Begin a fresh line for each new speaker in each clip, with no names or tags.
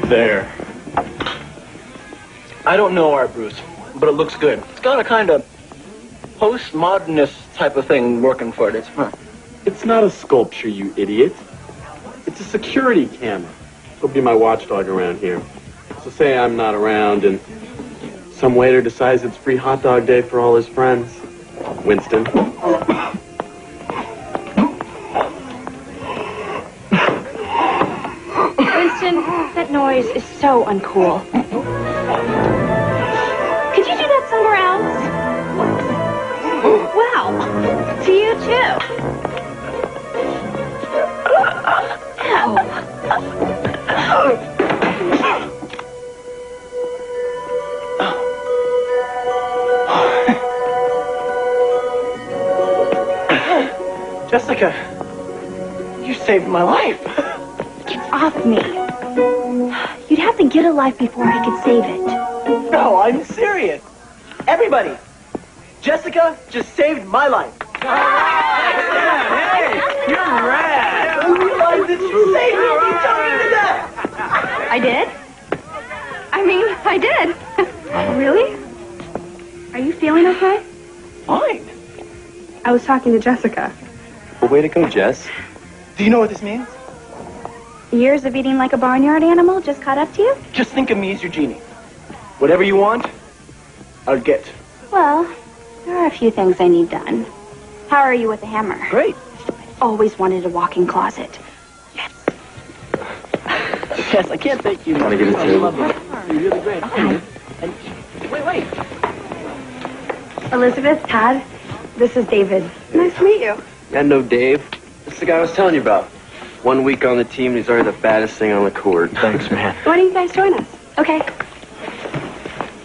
There. I don't know art, Bruce, but it looks good. It's got a kind of postmodernist type of thing working for it.
It's not a sculpture, you idiot. It's a security camera. It'll be my watchdog around here. So say I'm not around and some waiter decides it's free hot dog day for all his friends. Winston.
Winston, that noise is so uncool. Could you do that somewhere else? Wow, to you too.
Jessica, you saved my life.
Get off me. You'd have to get a life before I could save it.
No, I'm serious. Everybody, Jessica just saved my life.
Hey, you're rad.
I realized that you saved me. You told me to death.
I did? I did. Really? Are you feeling okay?
Fine.
I was talking to Jessica.
Well, way to go, Jess.
Do you know what this means?
Years of eating like a barnyard animal just caught up to you?
Just think of me as your genie. Whatever you want, I'll get.
Well, there are a few things I need done. How are you with the hammer?
Great.
Always wanted a walk-in closet.
Yes, I can't thank you.
Want to get it too?
You're really great. And wait.
Elizabeth, Todd, this is David. Nice to meet you.
I know Dave. It's the guy I was telling you about. 1 week on the team, and he's already the baddest thing on the court.
Thanks, man.
Why don't you guys join us? Okay.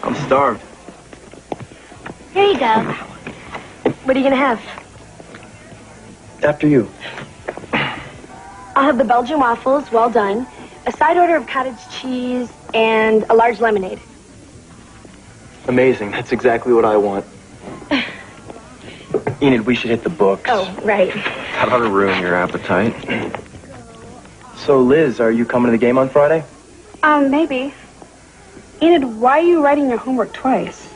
I'm starved.
Here you go. What are you going to have?
After you.
I'll have the Belgian waffles, well done, a side order of cottage cheese, and a large lemonade.
Amazing. That's exactly what I want. Enid, we should hit the books.
Oh, right.
That ought to ruin your appetite.
So, Liz, are you coming to the game on Friday?
Maybe. Enid, why are you writing your homework twice?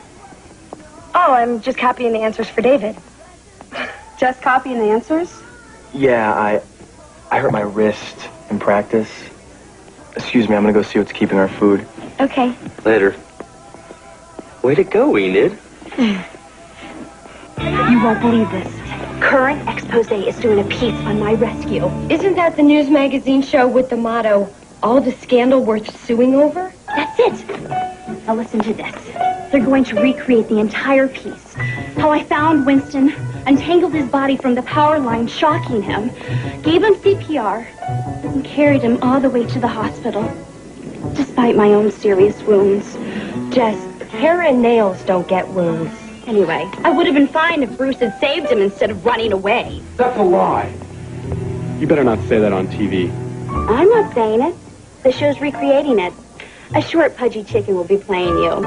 Oh, I'm just copying the answers for David. Just copying the answers?
Yeah, I hurt my wrist in practice. Excuse me, I'm gonna go see what's keeping our food.
Okay.
Later. Way to go, Enid.
You won't believe this. Current Expose is doing a piece on my rescue.
Isn't that the news magazine show with the motto, all the scandal worth suing over?
That's it. Now listen to this. They're going to recreate the entire piece. How I found Winston, untangled his body from the power line, shocking him, gave him CPR, and carried him all the way to the hospital, despite my own serious wounds.
Jess, hair and nails don't get wounds.
Anyway, I would have been fine if Bruce had saved him instead of running away.
That's a lie. You better not say that on TV.
I'm not saying it. The show's recreating it. A short, pudgy chicken will be playing you.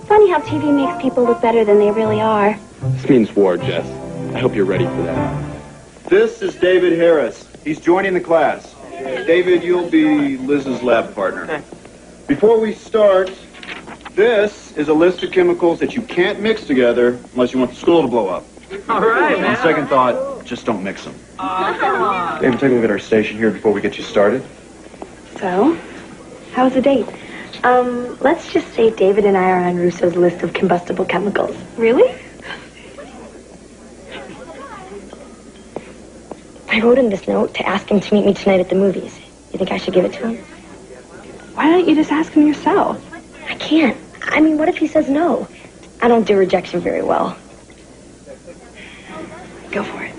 Funny how TV makes people look better than they really are.
This means war, Jess. I hope you're ready for that.
This is David Harris. He's joining the class. David, you'll be Liz's lab partner. Before we start, this is a list of chemicals that you can't mix together unless you want the school to blow up.
All right,
On second thought, just don't mix them. David, take a look at our station here before we get you started.
So, how's the date? Let's just say David and I are on Russo's list of combustible chemicals. Really?
I wrote him this note to ask him to meet me tonight at the movies. You think I should give it to him?
Why don't you just ask him yourself?
I can't. I mean, what if he says no? I don't do rejection very well.
Go for it.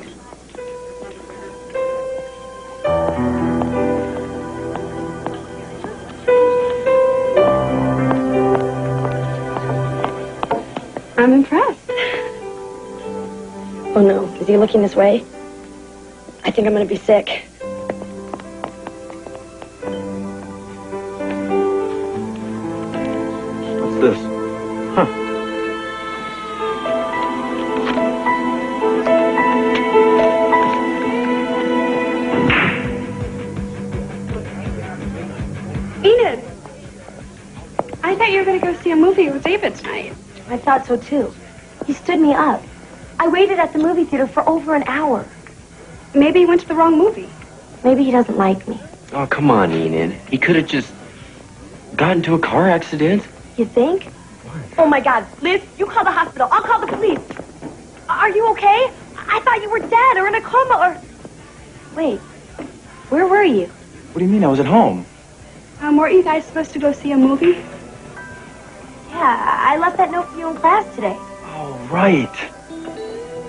I'm impressed.
Oh no, is he looking this way? I think I'm gonna be sick.
What's this?
Enid, I thought you were going to go see a movie with David tonight.
I thought so, too. He stood me up. I waited at the movie theater for over an hour.
Maybe he went to the wrong movie.
Maybe he doesn't like me.
Oh, come on, Enid. He could have just got into a car accident.
You think? Oh, my God. Liz, you call the hospital. I'll call the police. Are you okay? I thought you were dead or in a coma or... Wait. Where were you?
What do you mean? I was at home.
Weren't you guys supposed to go see a movie?
Yeah, I left that note for you in class today.
Oh, right.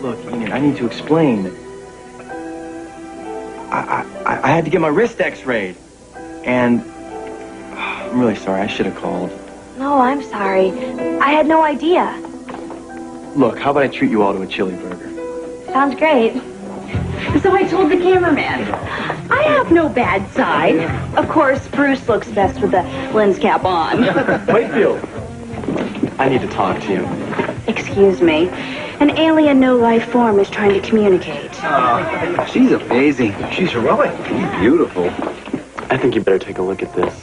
Look, Enid, I need to explain. I had to get my wrist x-rayed. And I'm really sorry. I should have called.
No, I'm sorry. I had no idea.
Look, how about I treat you all to a chili burger?
Sounds great.
So I told the cameraman. I have no bad side. Of course, Bruce looks best with the lens cap on.
Whitefield, I need to talk to you.
Excuse me. An alien no-life form is trying to communicate.
She's amazing. She's heroic. She's beautiful.
I think you better take a look at this.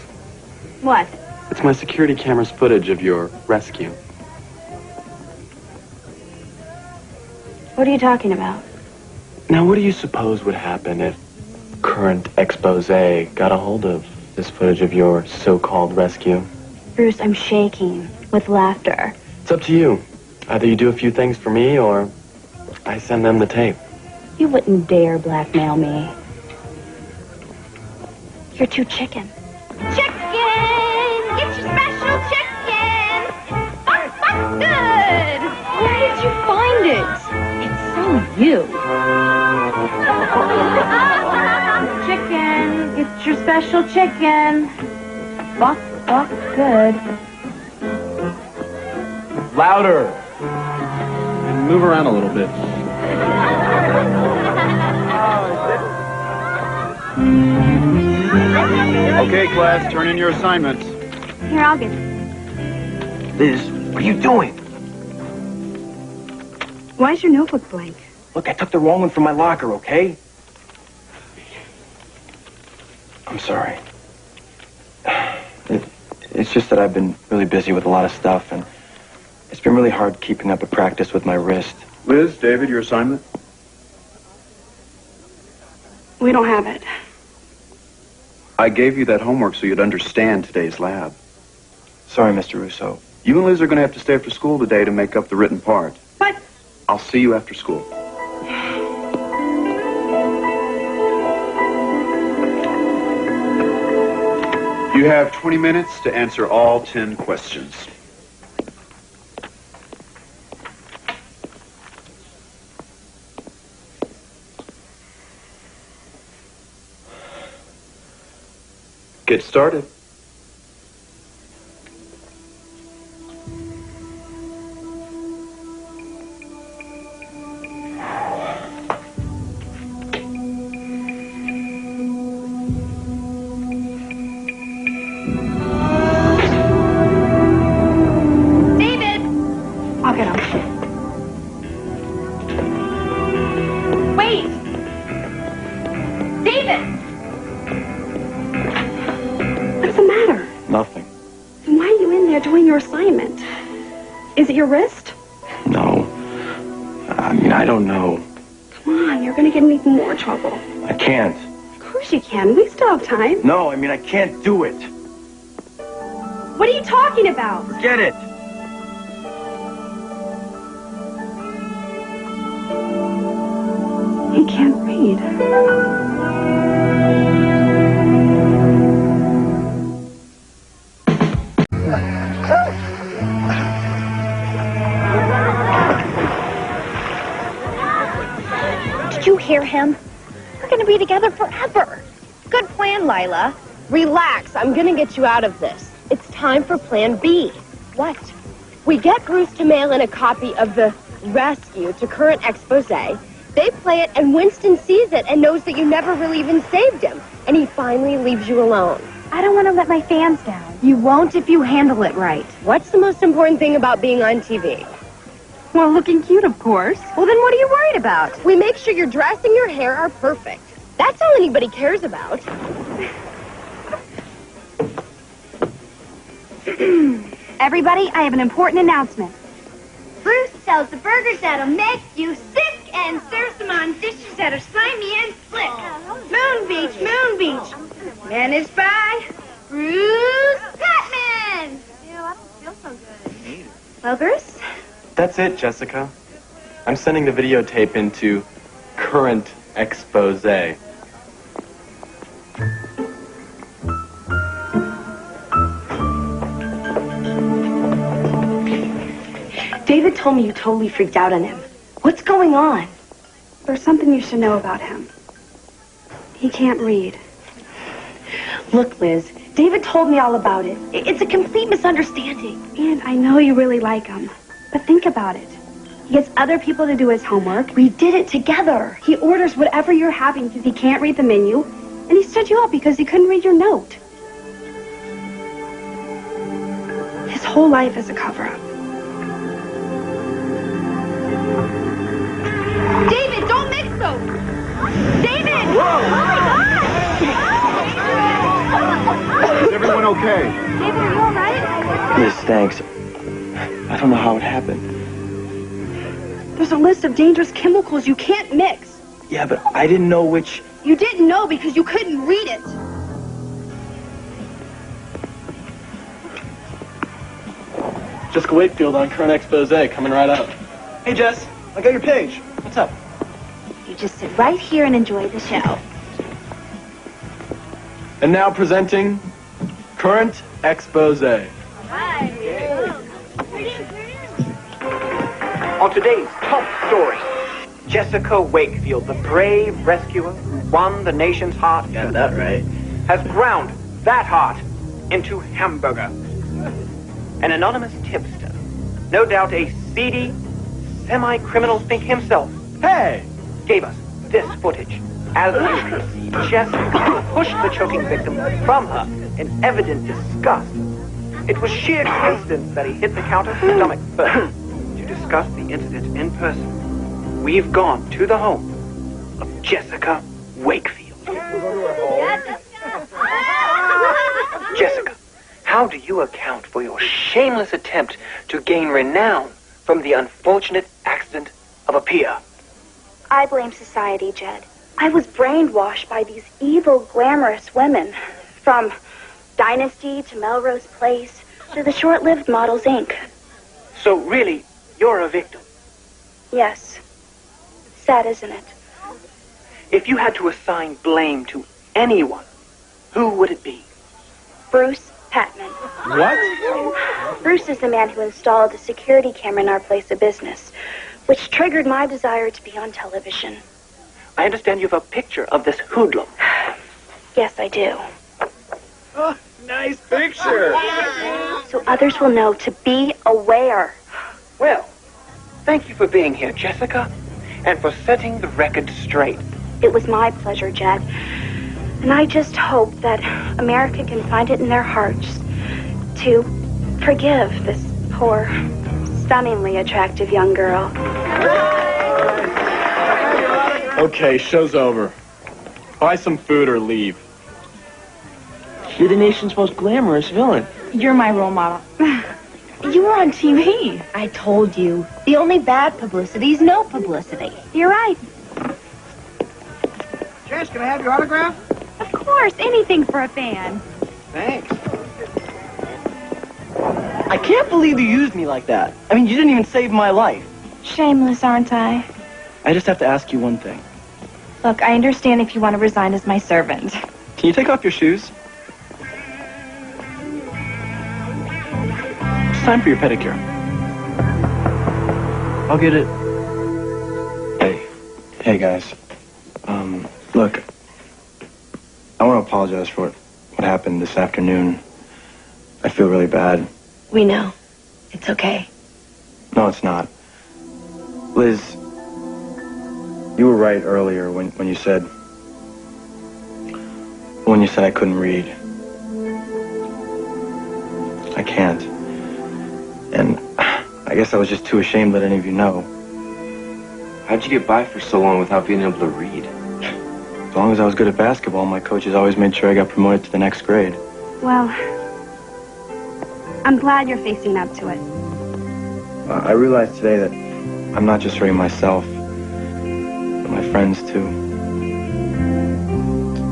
What?
It's my security camera's footage of your rescue.
What are you talking about?
Now, what do you suppose would happen if current expose got a hold of this footage of your so-called rescue?
Bruce, I'm shaking with laughter.
It's up to you. Either you do a few things for me, or I send them the tape.
You wouldn't dare blackmail me. You're too chicken. Chicken! Get your special chicken! Good! Where did you find it? It's so you. Chicken, get your special chicken. Buck, good.
Louder! And move around a little bit.
Okay, class, turn in your assignments.
Here, I'll get it.
Liz, what are you doing?
Why is your notebook blank?
Look, I took the wrong one from my locker, okay? I'm sorry. It's just that I've been really busy with a lot of stuff, and it's been really hard keeping up a practice with my wrist.
Liz, David, your assignment?
We don't have it.
I gave you that homework so you'd understand today's lab.
Sorry, Mr. Russo.
You and Liz are going to have to stay after school today to make up the written part.
But
I'll see you after school. You have 20 minutes to answer all 10 questions. Get started.
David! I'll get him. Wait! David! What's the matter?
Nothing.
Then why are you in there doing your assignment? Is it your wrist?
No. I mean, I don't know.
Come on, you're gonna get in even more trouble.
I can't.
Of course you can. We still have time.
No, I mean, I can't do it.
What are you talking about?
Get it.
He can't read.
Did you hear him? We're going to be together forever. Good plan, Lila.
Relax. I'm gonna get you out of this. It's time for Plan B.
What?
We get Bruce to mail in a copy of the rescue to current expose. They play it, and Winston sees it and knows that you never really even saved him. And he finally leaves you alone.
I don't want to let my fans down.
You won't if you handle it right. What's the most important thing about being on TV?
Well, looking cute, of course.
Well, then what are you worried about? We make sure your dress and your hair are perfect. That's all anybody cares about.
Everybody, I have an important announcement.
Bruce sells the burgers that'll make you sick and serves them on dishes that are slimy and slick. Moon Beach, Moon Beach. Managed by Bruce Patman.
Ew, I don't feel so good.
Well, Bruce?
That's it, Jessica. I'm sending the videotape into current expose.
David told me you totally freaked out on him. What's going on? There's something you should know about him. He can't read. Look, Liz, David told me all about it. It's a complete misunderstanding. And I know you really like him. But think about it. He gets other people to do his homework. We did it together. He orders whatever you're having because he can't read the menu. And he stood you up because he couldn't read your note. His whole life is a cover-up.
David, don't mix those. David!
Whoa!
Oh my God!
Is everyone okay?
David, are you all right?
Liz, thanks. I don't know how it happened.
There's a list of dangerous chemicals you can't mix.
Yeah, but I didn't know which...
You didn't know because you couldn't read it.
Jessica Wakefield on current expose, coming right up.
Hey, Jess, I got your page. What's up?
You just sit right here and enjoy the show.
And now presenting current expose.
On today's top story, Jessica Wakefield, the brave rescuer who won the nation's heart,
Got that right.
has ground that heart into hamburger. An anonymous tipster, no doubt a seedy, semi-criminal think himself,
Hey!
gave us this footage. As you can see, Jessica pushed the choking victim from her in evident disgust. It was sheer coincidence that he hit the counter's stomach first. To discuss the incident in person, we've gone to the home of Jessica Wakefield. Jessica, how do you account for your shameless attempt to gain renown from the unfortunate accident of a pier?
I blame society, Jed. I was brainwashed by these evil, glamorous women. From Dynasty to Melrose Place to the short-lived Models, Inc.
So really, you're a victim.
Yes. Sad, isn't it?
If you had to assign blame to anyone, who would it be?
Bruce Patman.
What?
Bruce is the man who installed the security camera in our place of business, which triggered my desire to be on television.
I understand you have a picture of this hoodlum.
Yes, I do.
Oh, nice picture.
So others will know to be aware.
Well, thank you for being here, Jessica, and for setting the record straight.
It was my pleasure, Jed. And I just hope that America can find it in their hearts to forgive this poor, stunningly attractive young girl.
Okay, show's over. Buy some food or leave.
You're the nation's most glamorous villain.
You're my role model. You were on TV. I told you. The only bad publicity is no publicity.
You're right.
Jess, can I have your autograph?
Of course, anything for a fan.
Thanks. I can't believe you used me like that. I mean, you didn't even save my life.
Shameless, aren't I?
I just have to ask you one thing.
Look, I understand if you want to resign as my servant.
Can you take off your shoes? It's time for your pedicure. I'll get it.
Hey guys. Look, I want to apologize for what happened this afternoon. I feel really bad.
We know. It's okay.
No, it's not. Liz, you were right earlier when you said I couldn't read. I can't. And I guess I was just too ashamed to let any of you know.
How'd you get by for so long without being able to read?
As long as I was good at basketball, my coaches always made sure I got promoted to the next grade.
Well, I'm glad you're facing up to it.
I realized today that I'm not just hurting myself, but my friends too.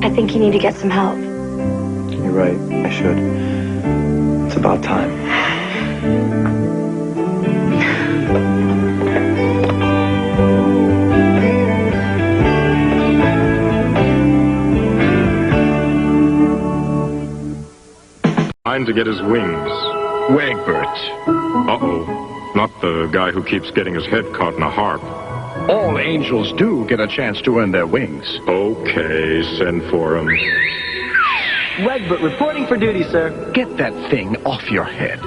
I think you need to get some help.
You're right, I should. It's about time.
Trying to get his wings.
Wegbert.
Uh-oh. Not the guy who keeps getting his head caught in a harp.
All angels do get a chance to earn their wings.
Okay, send for him.
Wegbert reporting for duty, sir.
Get that thing off your head.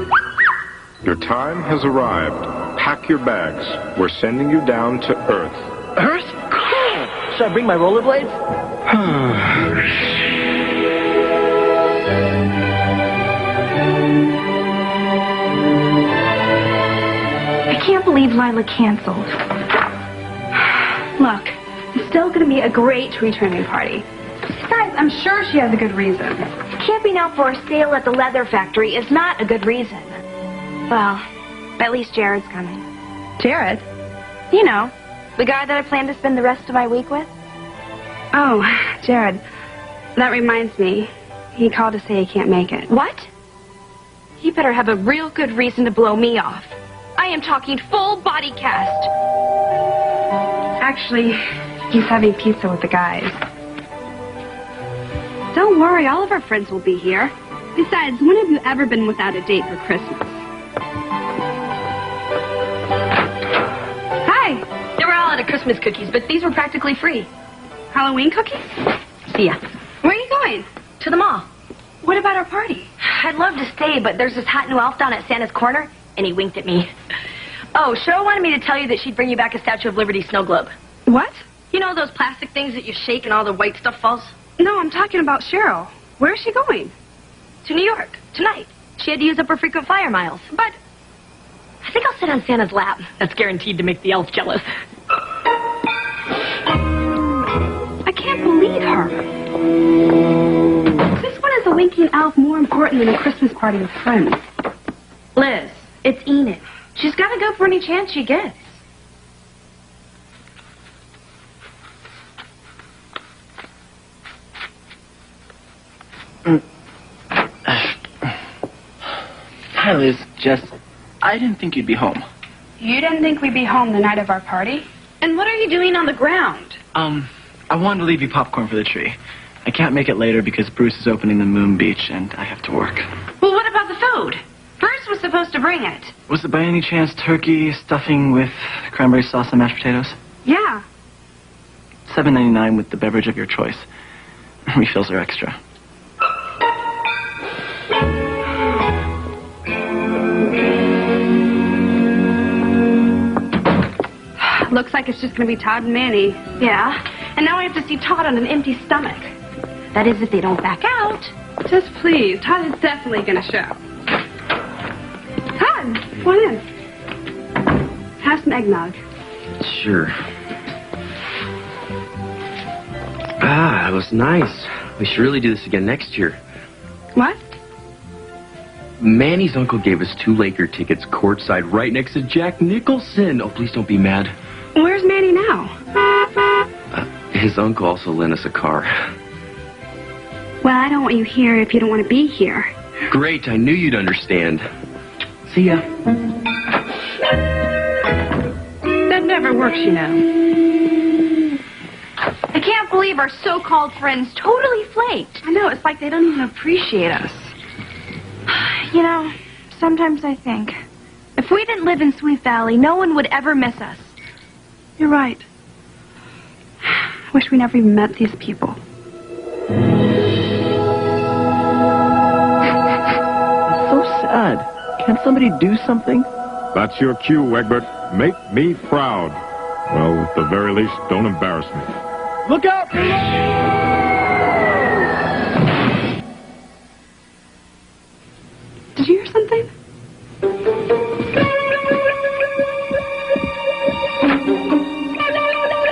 Your time has arrived. Pack your bags. We're sending you down to Earth.
Earth? Cool. Should I bring my rollerblades?
I can't believe Lila canceled. Look, it's still going to be a great returning party. Besides, I'm sure she has a good reason. Camping out for a sale at the leather factory is not a good reason. Well, at least Jared's coming. Jared? You know, the guy that I plan to spend the rest of my week with. Oh, Jared. That reminds me. He called to say he can't make it. What? He better have a real good reason to blow me off. I am talking full body cast. Actually, he's having pizza with the guys. Don't worry, all of our friends will be here. Besides, when have you ever been without a date for Christmas? Hi!
They were all out of Christmas cookies, but these were practically free.
Halloween cookies?
See ya.
Where are you going?
To the mall.
What about our party?
I'd love to stay, but there's this hot new elf down at Santa's Corner, and he winked at me. Oh, Cheryl wanted me to tell you that she'd bring you back a Statue of Liberty snow globe.
What?
You know those plastic things that you shake and all the white stuff falls?
No, I'm talking about Cheryl. Where is she going?
To New York, tonight. She had to use up her frequent flyer miles. But I think I'll sit on Santa's lap. That's guaranteed to make the elf jealous.
I can't believe her. This one is a winking elf more important than a Christmas party with friends.
Liz, it's Enid. She's got to go for any chance she gets.
Hi, Liz. Jess, I didn't think you'd be home.
You didn't think we'd be home the night of our party? And what are you doing on the ground?
I wanted to leave you popcorn for the tree. I can't make it later because Bruce is opening the Moon Beach and I have to work.
Well, what about the food? Bruce was supposed to bring it.
Was it by any chance turkey stuffing with cranberry sauce and mashed potatoes?
Yeah.
$7.99 with the beverage of your choice. Refills are extra.
Looks like it's just going to be Todd and Manny.
Yeah?
And now we have to see Todd on an empty stomach.
That is if they don't back out.
Just please. Todd is definitely going to show. Todd, come on in. Have some eggnog.
Sure. Ah, that was nice. We should really do this again next year.
What?
Manny's uncle gave us 2 Laker tickets courtside right next to Jack Nicholson. Oh, please don't be mad.
Where's Manny now?
His uncle also lent us a car.
Well, I don't want you here if you don't want to be here.
Great, I knew you'd understand. See ya.
That never works, you know.
I can't believe our so-called friends totally flaked.
I know, it's like they don't even appreciate us.
You know, sometimes I think, if we didn't live in Sweet Valley, no one would ever miss us.
You're right. I wish we never even met these people.
It's so sad. Can't somebody do something?
That's your cue, Wegbert. Make me proud. Well, at the very least, don't embarrass me.
Look out!
Did you hear something?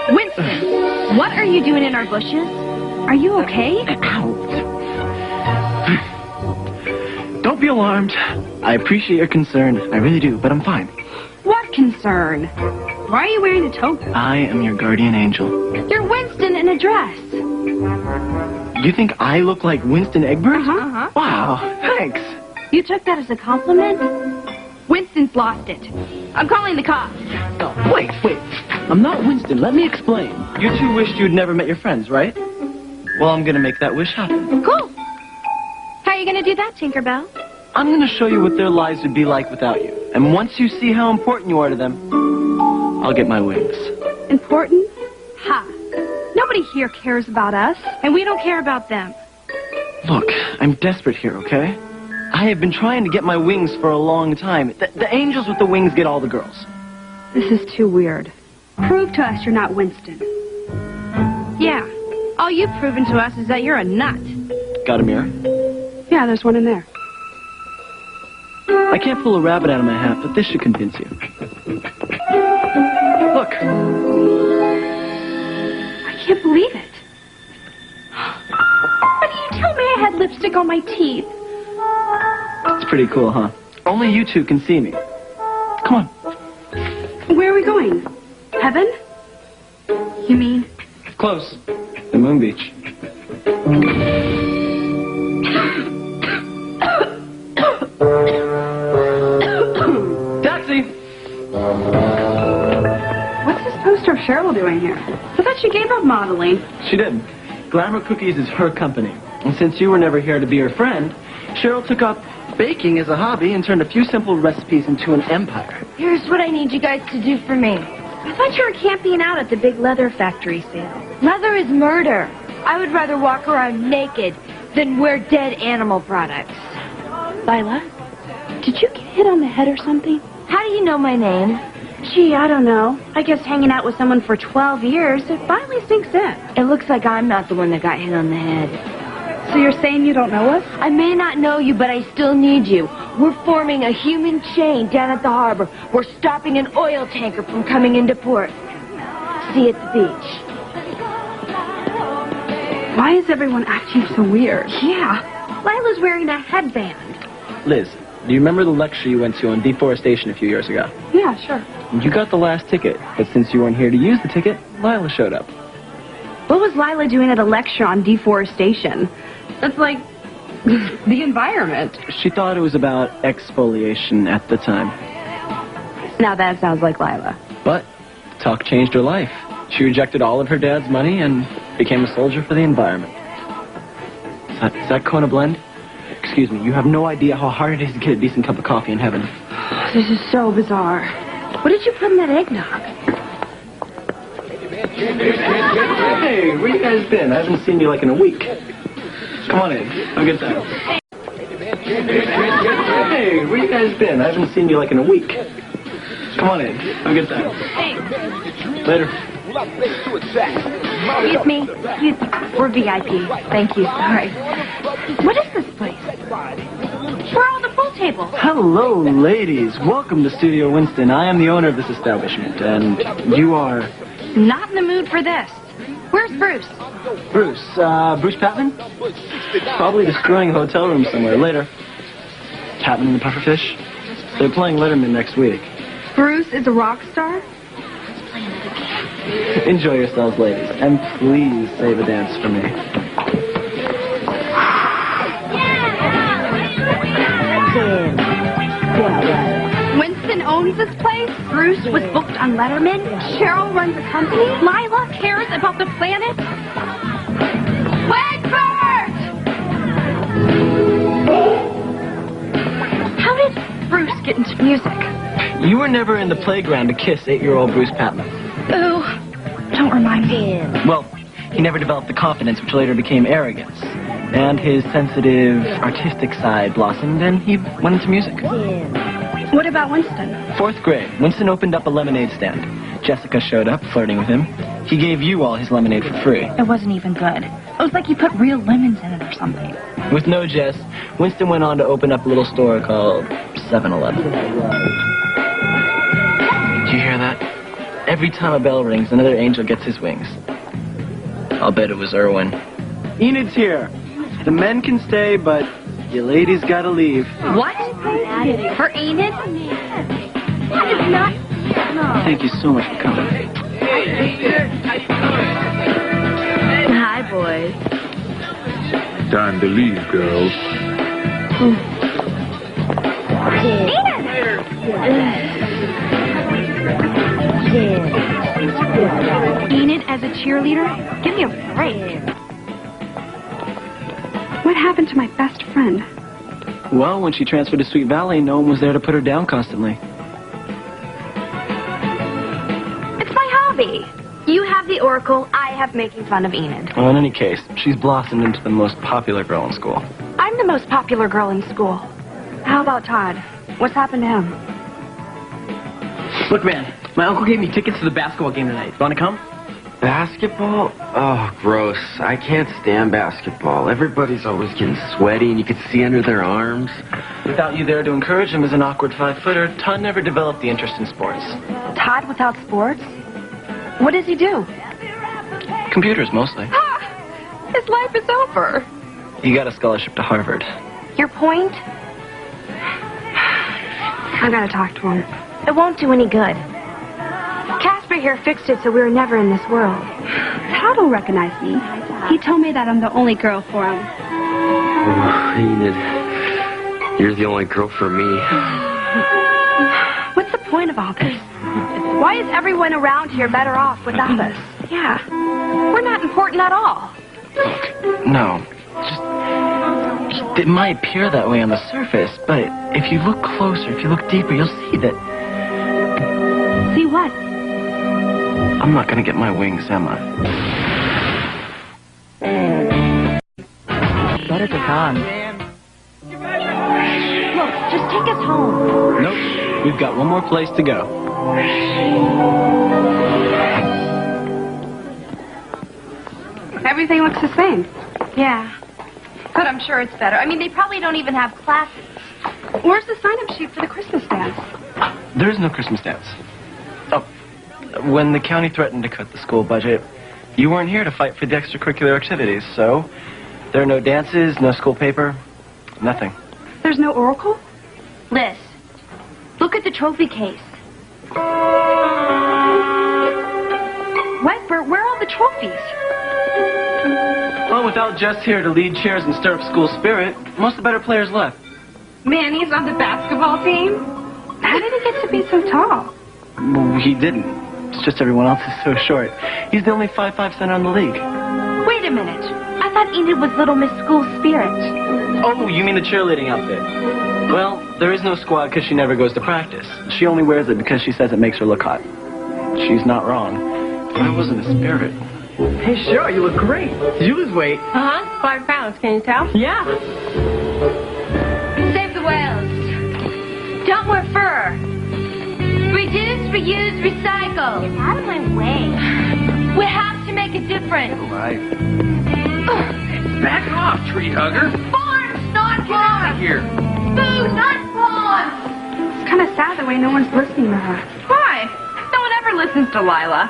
Winston, what are you doing in our bushes? Are you okay?
Ow. Don't be alarmed. I appreciate your concern. I really do, but I'm fine.
What concern? Why are you wearing a toga?
I am your guardian angel.
You're Winston in a dress.
You think I look like Winston Egbert?
Uh-huh.
Wow, thanks.
You took that as a compliment? Winston's lost it. I'm calling the cops.
Oh, wait. I'm not Winston. Let me explain. You two wished you'd never met your friends, right? Well, I'm gonna make that wish happen.
Cool. How are you going to do that, Tinkerbell?
I'm gonna show you what their lives would be like without you. And once you see how important you are to them, I'll get my wings.
Important? Ha. Nobody here cares about us, and we don't care about them.
Look, I'm desperate here, okay? I have been trying to get my wings for a long time. The angels with the wings get all the girls.
This is too weird. Prove to us you're not Winston. Yeah. All you've proven to us is that you're a nut.
Got a mirror?
Yeah, there's one in there.
I can't pull a rabbit out of my hat, but this should convince you. Look.
I can't believe it. Why did you tell me I had lipstick on my teeth?
It's pretty cool, huh? Only you two can see me. Come on.
Where are we going? Heaven? You mean?
Close. The moon beach. Taxi!
What's this poster of Cheryl doing here? I thought she gave up modeling.
She did. Glamour Cookies is her company. And since you were never here to be her friend, Cheryl took up baking as a hobby and turned a few simple recipes into an empire.
Here's what I need you guys to do for me.
I thought you were camping out at the big leather factory sale.
Leather is murder. I would rather walk around naked than wear dead animal products.
Lila, did you get hit on the head or something?
How do you know my name?
Gee, I don't know. I guess hanging out with someone for 12 years, it finally sinks in.
It looks like I'm not the one that got hit on the head.
So you're saying you don't know us?
I may not know you, but I still need you. We're forming a human chain down at the harbor. We're stopping an oil tanker from coming into port. See you at the beach.
Why is everyone acting so weird? Yeah. Lila's wearing a headband.
Liz, do you remember the lecture you went to on deforestation a few years ago?
Yeah, sure.
You got the last ticket, but since you weren't here to use the ticket, Lila showed up.
What was Lila doing at a lecture on deforestation? That's like the environment.
She thought it was about exfoliation at the time.
Now that sounds like Lila.
But talk changed her life. She rejected all of her dad's money and became a soldier for the environment. Is that Kona blend? Excuse me, you have no idea how hard it is to get a decent cup of coffee in heaven.
This is so bizarre. What did you put in that eggnog?
Hey, where you guys been? I haven't seen you like in a week. Come on in. I'll get that. Hey, where you guys been? I haven't seen you like in a week. Come on in. I'll get that. Later.
Excuse me. We're VIP. Thank you. Sorry. What is this place? Where are all the pool tables?
Hello, ladies. Welcome to Studio Winston. I am the owner of this establishment, and you are...
Not in the mood for this. Where's Bruce?
Bruce Patman? Probably destroying a hotel room somewhere. Later. Patman and the Pufferfish? They're playing Letterman next week.
Bruce is a rock star?
Enjoy yourselves, ladies, and please save a dance for me.
Winston owns this place. Bruce was booked on Letterman. Cheryl runs a company. Lila cares about the planet. Wagbert! How did Bruce get into music?
You were never in the playground to kiss 8-year-old Bruce Patman.
Ooh, don't remind me.
Well, he never developed the confidence which later became arrogance. And his sensitive, artistic side blossomed, and he went into music.
What about Winston?
4th grade, Winston opened up a lemonade stand. Jessica showed up, flirting with him. He gave you all his lemonade for free.
It wasn't even good. It was like he put real lemons in it or something.
With no Jess, Winston went on to open up a little store called 7-Eleven. Do you hear that? Every time a bell rings, another angel gets his wings. I'll bet it was Irwin. Enid's here. The men can stay, but you ladies gotta leave.
What?
For Enid? It's not.
Thank you so much for coming.
Hi, boys.
Time to leave, girls.
Enid as a cheerleader? Give me a break. What happened to my best friend?
Well, when she transferred to Sweet Valley, no one was there to put her down constantly.
It's my hobby. You have the Oracle, I have making fun of Enid.
Well, in any case, she's blossomed into the most popular girl in school.
I'm the most popular girl in school. How about Todd? What's happened to him?
Look, man, my uncle gave me tickets to the basketball game tonight. Want to come?
Basketball? Oh, gross. I can't stand basketball. Everybody's always getting sweaty and you can see under their arms.
Without you there to encourage him as an awkward 5-footer, Todd never developed the interest in sports.
Todd without sports? What does he do?
Computers, mostly.
Ah, his life is over.
He got a scholarship to Harvard.
Your point? I gotta talk to him.
It won't do any good.
Casper here fixed it so we were never in this world. Todd will recognize me. He told me that I'm the only girl for him.
Oh, Enid, you're the only girl for me.
What's the point of all this? Why is everyone around here better off without us? Yeah, we're not important at all.
Look, no. Just, it might appear that way on the surface, but if you look closer, if you look deeper, you'll see that...
See what?
I'm not gonna get my wings, am I?
Look, just take us home.
Nope. We've got one more place to go.
Everything looks the same. Yeah. But I'm sure it's better. I mean, they probably don't even have classes. Where's the sign-up sheet for the Christmas dance?
There is no Christmas dance. Oh, when the county threatened to cut the school budget, you weren't here to fight for the extracurricular activities, so there are no dances, no school paper, nothing.
There's no Oracle?
Liz, look at the trophy case.
What? Where are all the trophies?
Well, without Jess here to lead cheers and stir up school spirit, most of the better players left.
Manny's on the basketball team? How did he get to be so tall?
Well, he didn't. It's just everyone else is so short. He's the only 5'5" center in the league.
Wait a minute. I thought Enid was Little Miss School Spirit.
Oh, you mean the cheerleading outfit? Well, there is no squad because she never goes to practice. She only wears it because she says it makes her look hot. She's not wrong. But I wasn't a spirit.
Hey, sure, you look great. Did you lose weight?
Uh-huh, 5 pounds, can you tell?
Yeah.
Save the whales. Don't wear fur. Reduce, reuse, recycle.
Get out of my way.
We have to make a difference.
Right.
Back off, tree hugger.
Farms, not farms.
Here.
Food, not farms.
It's kind of sad the way no one's listening to her.
Why? No one ever listens to Lila.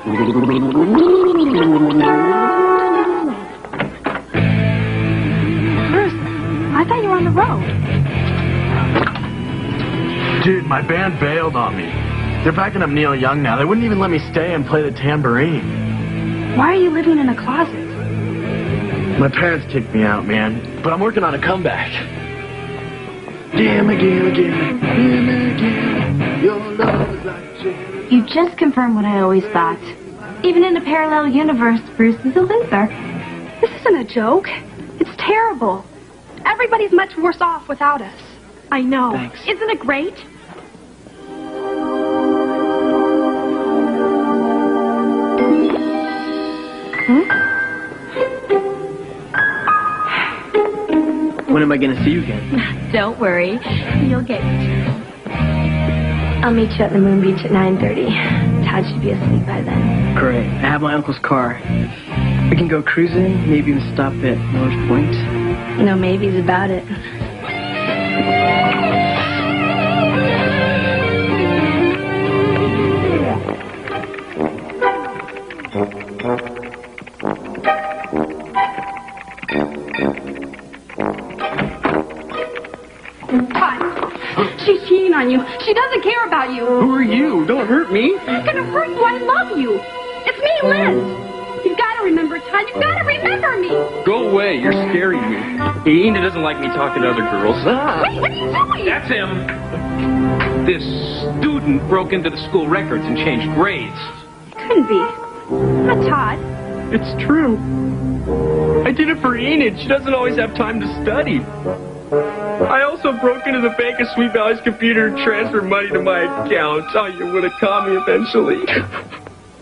Bruce, I thought you were on the road.
Dude, my band bailed on me. They're backing up Neil Young now. They wouldn't even let me stay and play the tambourine.
Why are you living in a closet?
My parents kicked me out, man. But I'm working on a comeback. Again, your love is like jam.
You just confirmed what I always thought. Even in a parallel universe, Bruce is a loser.
This isn't a joke. It's terrible. Everybody's much worse off without us. I know.
Thanks.
Isn't it great?
When am I going to see you again?
Don't worry. You'll get it. I'll meet you at the Moon Beach at 9:30. Todd should be asleep by then.
Great. I have my uncle's car. We can go cruising, maybe even stop at Miller's Point.
No maybes about it.
Todd, She's cheating on you. She doesn't care about you.
Who are you? Don't hurt me.
I'm gonna hurt you. I love you. It's me, Liz. You've got to remember, Todd. You've got to remember me.
Go away. You're scaring me. Enid doesn't like me talking to other girls. Ah.
Wait, what are you doing?
That's him. This student broke into the school records and changed grades.
It couldn't be. Not Todd.
It's true. I did it for Enid. She doesn't always have time to study. I also broke into the bank of Sweet Valley's computer and transferred money to my account. Oh, you would have caught me eventually.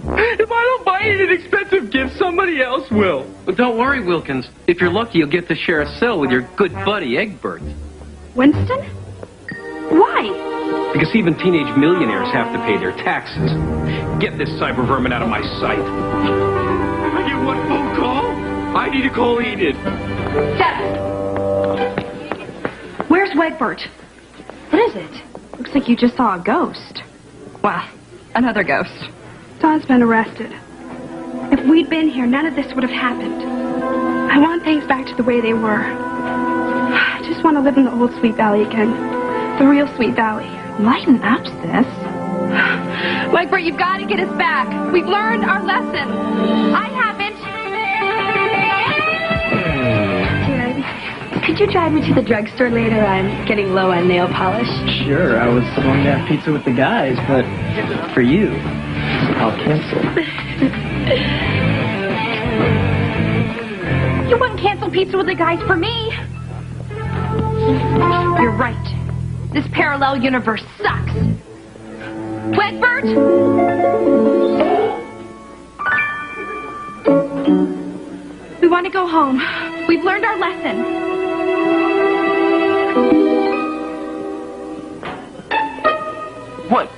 If I don't buy an expensive gift, somebody else will.
But don't worry, Wilkins. If you're lucky, you'll get to share a cell with your good buddy, Egbert.
Winston? Why?
Because even teenage millionaires have to pay their taxes. Get this cyber vermin out of my sight.
I get one phone call. I need to call Enid.
Jeff! Where's Wegbert? What is it? Looks like you just saw a ghost. Well, another ghost. Don's been arrested. If we'd been here, none of this would have happened. I want things back to the way they were. I just want to live in the old Sweet Valley again. The real Sweet Valley. Lighten up, sis. Wegbert, you've got to get us back. We've learned our lesson. I haven't. Could you drive me to the drugstore later? I'm getting low on nail polish.
Sure, I was going to have pizza with the guys, but for you, I'll cancel.
You wouldn't cancel pizza with the guys for me. You're right. This parallel universe sucks. Wegbert! We want to go home. We've learned our lesson.
What?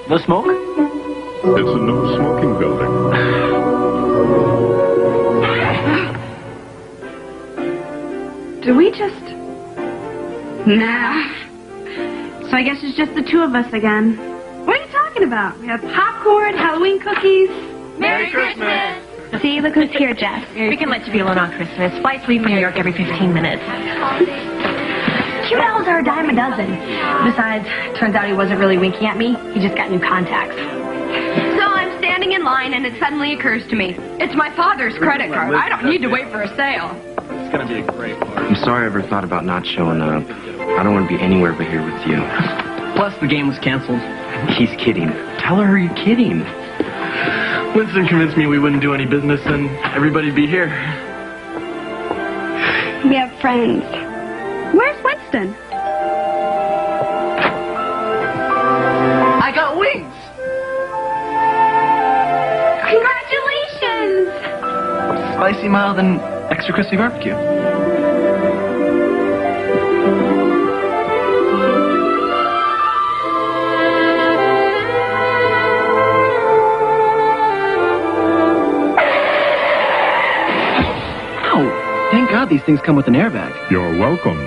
No smoke?
It's a no-smoking building.
Do we just... Nah. So I guess it's just the two of us again. What are you talking about? We have popcorn, Halloween cookies.
Merry Christmas!
See, look who's here, Jess.
We can let you be alone on Christmas. Flights leave from New York every 15 minutes.
Cute owls are a dime a dozen. Besides, turns out he wasn't really winking at me. He just got new contacts. So I'm standing in line, and it suddenly occurs to me. It's my father's credit card. I don't need to wait for a sale.
It's going to be a great party.
I'm sorry I ever thought about not showing up. I don't want to be anywhere but here with you.
Plus, the game was canceled.
He's kidding. Tell her you're kidding.
Winston convinced me we wouldn't do any business and everybody'd be here.
We have friends. Where's Winston?
I got wings.
Congratulations!
Spicy, mild, and extra crispy barbecue. Thank God these things come with an airbag.
You're welcome.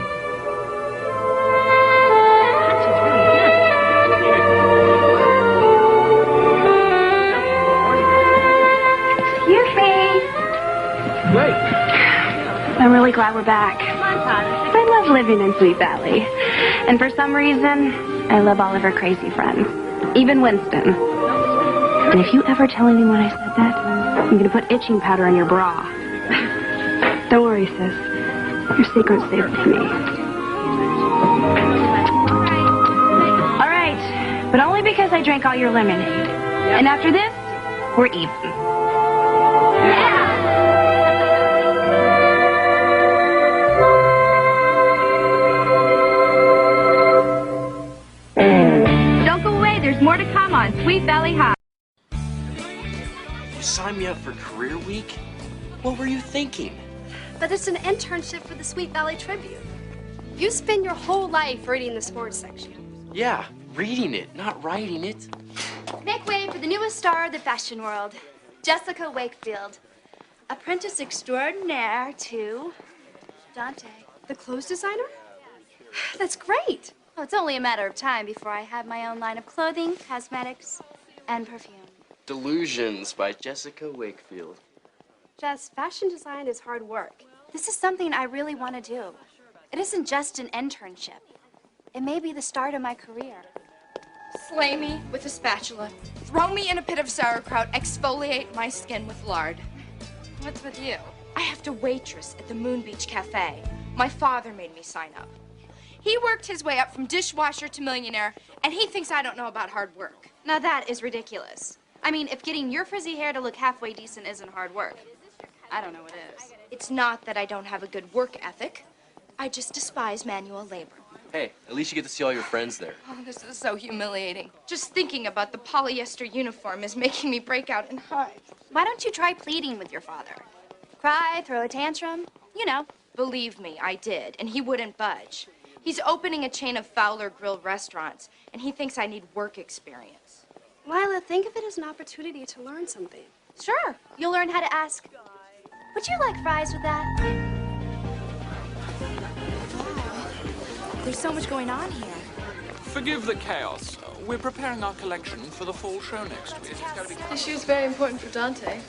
Excuse me.
Great.
I'm really glad we're back. I love living in Sweet Valley. And for some reason, I love all of her crazy friends. Even Winston. And if you ever tell anyone I said that, I'm going to put itching powder in your bra. Don't worry, sis. Your secret's safe with me. All right, but only because I drank all your lemonade. And after this, we're even. Don't go away. There's more to come on Sweet Valley High.
You signed me up for Career Week? What were you thinking?
But it's an internship for the Sweet Valley Tribune. You spend your whole life reading the sports section.
Yeah, reading it, not writing it.
Make way for the newest star of the fashion world, Jessica Wakefield. Apprentice extraordinaire to Dante.
The clothes designer? That's great.
Oh, it's only a matter of time before I have my own line of clothing, cosmetics, and perfume.
Delusions by Jessica Wakefield.
Jess, fashion design is hard work.
This is something I really want to do. It isn't just an internship.
It may be the start of my career.
Slay me with a spatula. Throw me in a pit of sauerkraut. Exfoliate my skin with lard.
What's with you?
I have to waitress at the Moon Beach Cafe. My father made me sign up. He worked his way up from dishwasher to millionaire, and he thinks I don't know about hard work.
Now that is ridiculous. I mean, if getting your frizzy hair to look halfway decent isn't hard work, I don't know what is.
It's not that I don't have a good work ethic. I just despise manual labor.
Hey, at least you get to see all your friends there.
Oh, this is so humiliating. Just thinking about the polyester uniform is making me break out in hives.
Why don't you try pleading with your father? Cry, throw a tantrum, you know.
Believe me, I did, and he wouldn't budge. He's opening a chain of Fowler Grill restaurants, and he thinks I need work experience.
Lila, think of it as an opportunity to learn something.
Sure, you'll learn how to ask, would you like fries with that?
There's so much going on here.
Forgive the chaos. We're preparing our collection for the fall show next week.
The shoe's very important for Dante.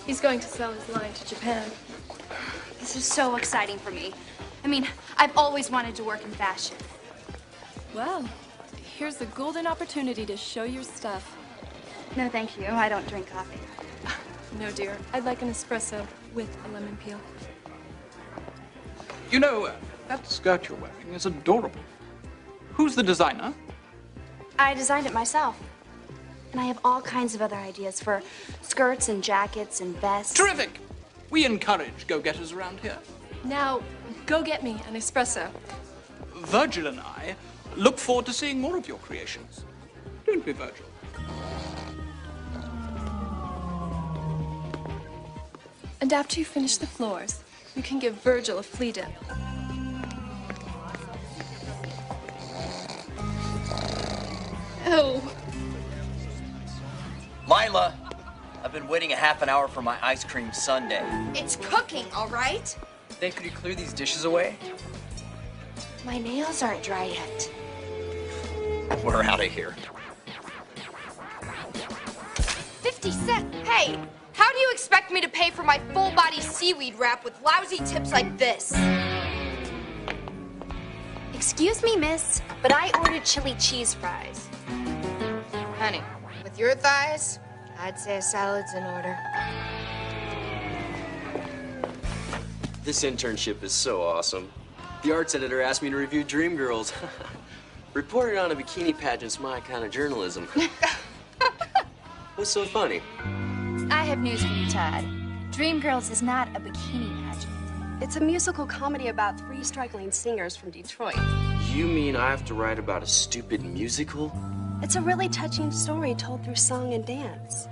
He's going to sell his line to Japan.
This is so exciting for me. I mean, I've always wanted to work in fashion.
Well, here's the golden opportunity to show your stuff.
No, thank you. I don't drink coffee.
No, dear. I'd like an espresso with a lemon peel.
You know, that skirt you're wearing is adorable. Who's the designer?
I designed it myself. And I have all kinds of other ideas for skirts and jackets and vests.
Terrific! We encourage go-getters around here.
Now, go get me an espresso.
Virgil and I look forward to seeing more of your creations. Don't we, Virgil?
And after you finish the floors, you can give Virgil a flea dip. Oh.
Lila, I've been waiting a half an hour for my ice cream sundae.
It's cooking, all right?
Then could you clear these dishes away?
My nails aren't dry yet.
We're out of here.
50 cents. Hey, how do you expect me to pay for my full-body seaweed wrap with lousy tips like this?
Excuse me, miss, but I ordered chili cheese fries.
Honey, with your thighs, I'd say a salad's in order.
This internship is so awesome. The arts editor asked me to review Dreamgirls. Reported on a bikini pageant's my kind of journalism. What's so funny?
I have news for you, Todd. Dreamgirls is not a bikini pageant.
It's a musical comedy about 3 struggling singers from Detroit.
You mean I have to write about a stupid musical?
It's a really touching story told through song and dance.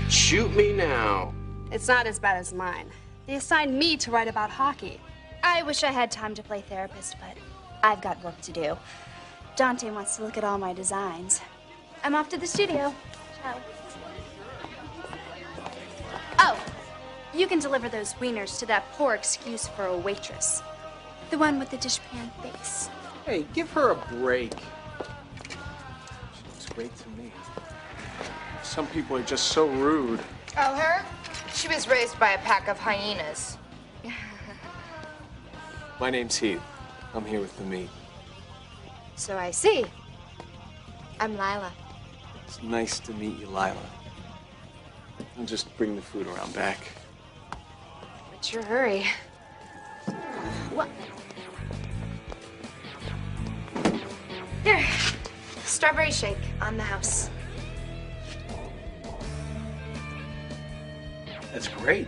Shoot me now.
It's not as bad as mine. They assigned me to write about hockey.
I wish I had time to play therapist, but I've got work to do. Dante wants to look at all my designs. I'm off to the studio. Ciao. Oh, you can deliver those wieners to that poor excuse for a waitress. The one with the dishpan face.
Hey, give her a break. She looks great to me. Some people are just so rude.
Oh, her? She was raised by a pack of hyenas.
My name's Heath. I'm here with the meat.
So I see. I'm Lila.
It's nice to meet you, Lila. I'll just bring the food around back.
What's your hurry?
What?
Here. Strawberry shake on the house.
That's great.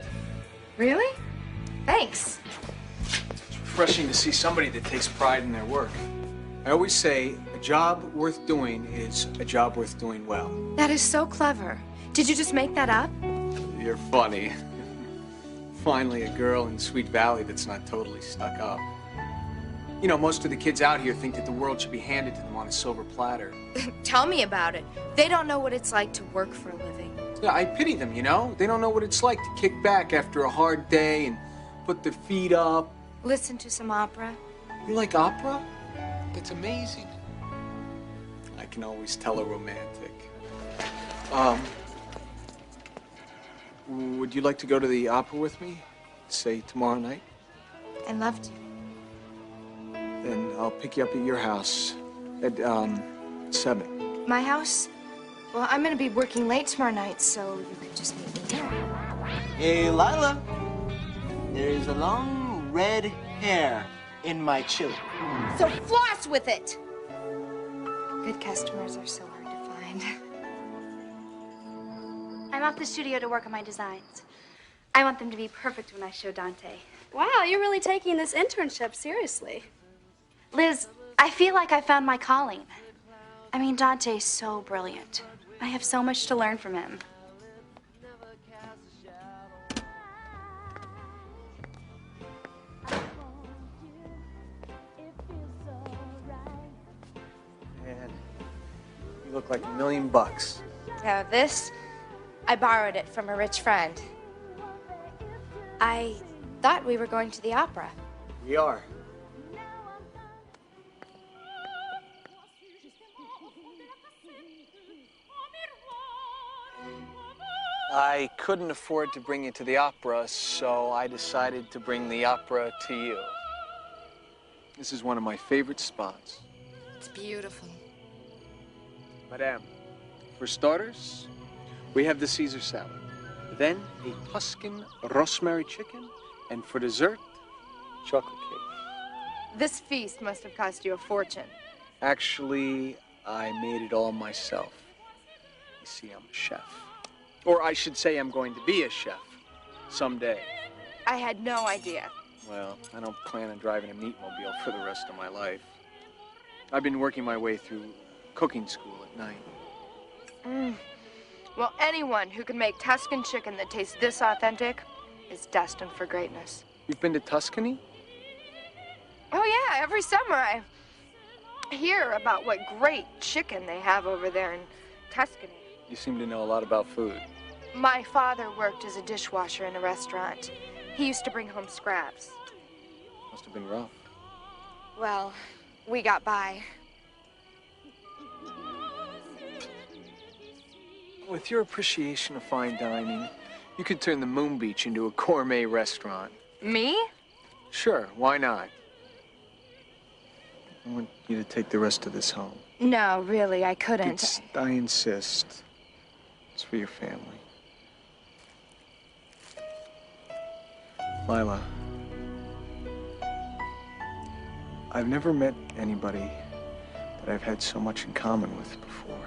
Really? Thanks.
It's refreshing to see somebody that takes pride in their work. I always say, a job worth doing is a job worth doing well.
That is so clever. Did you just make that up?
You're funny. Finally, a girl in Sweet Valley that's not totally stuck up. You know, most of the kids out here think that the world should be handed to them on a silver platter.
Tell me about it. They don't know what it's like to work for a living.
Yeah, I pity them, you know? They don't know what it's like to kick back after a hard day and put their feet up.
Listen to some opera.
You like opera? That's amazing. I can always tell a romantic. Would you like to go to the opera with me? Say tomorrow night?
I'd love to.
Then I'll pick you up at your house at 7.
My house? Well, I'm gonna be working late tomorrow night, so you could just meet me there.
Hey, Lila. There's a long red hair in my chili.
So floss with it! Good customers are so hard to find.
I'm off the studio to work on my designs. I want them to be perfect when I show Dante.
Wow, you're really taking this internship seriously.
Liz, I feel like I found my calling. I mean, Dante's so brilliant. I have so much to learn from him.
Man, you look like $1,000,000.
Now this, I borrowed it from a rich friend. I thought we were going to the opera.
We are. I couldn't afford to bring you to the opera, so I decided to bring the opera to you. This is one of my favorite spots.
It's beautiful.
Madame, for starters, we have the Caesar salad. Then a Tuscan rosemary chicken, and for dessert, chocolate cake.
This feast must have cost you a fortune.
Actually, I made it all myself. You see, I'm a chef. Or I should say I'm going to be a chef someday.
I had no idea.
Well, I don't plan on driving a meatmobile for the rest of my life. I've been working my way through cooking school at night.
Well, anyone who can make Tuscan chicken that tastes this authentic is destined for greatness.
You've been to Tuscany?
Oh, yeah, every summer I hear about what great chicken they have over there in Tuscany.
You seem to know a lot about food.
My father worked as a dishwasher in a restaurant. He used to bring home scraps.
Must have been rough.
Well, we got by.
With your appreciation of fine dining, you could turn the Moon Beach into a gourmet restaurant.
Me?
Sure, why not? I want you to take the rest of this home.
No, really, I couldn't.
I insist. It's for your family. Lila, I've never met anybody that I've had so much in common with before.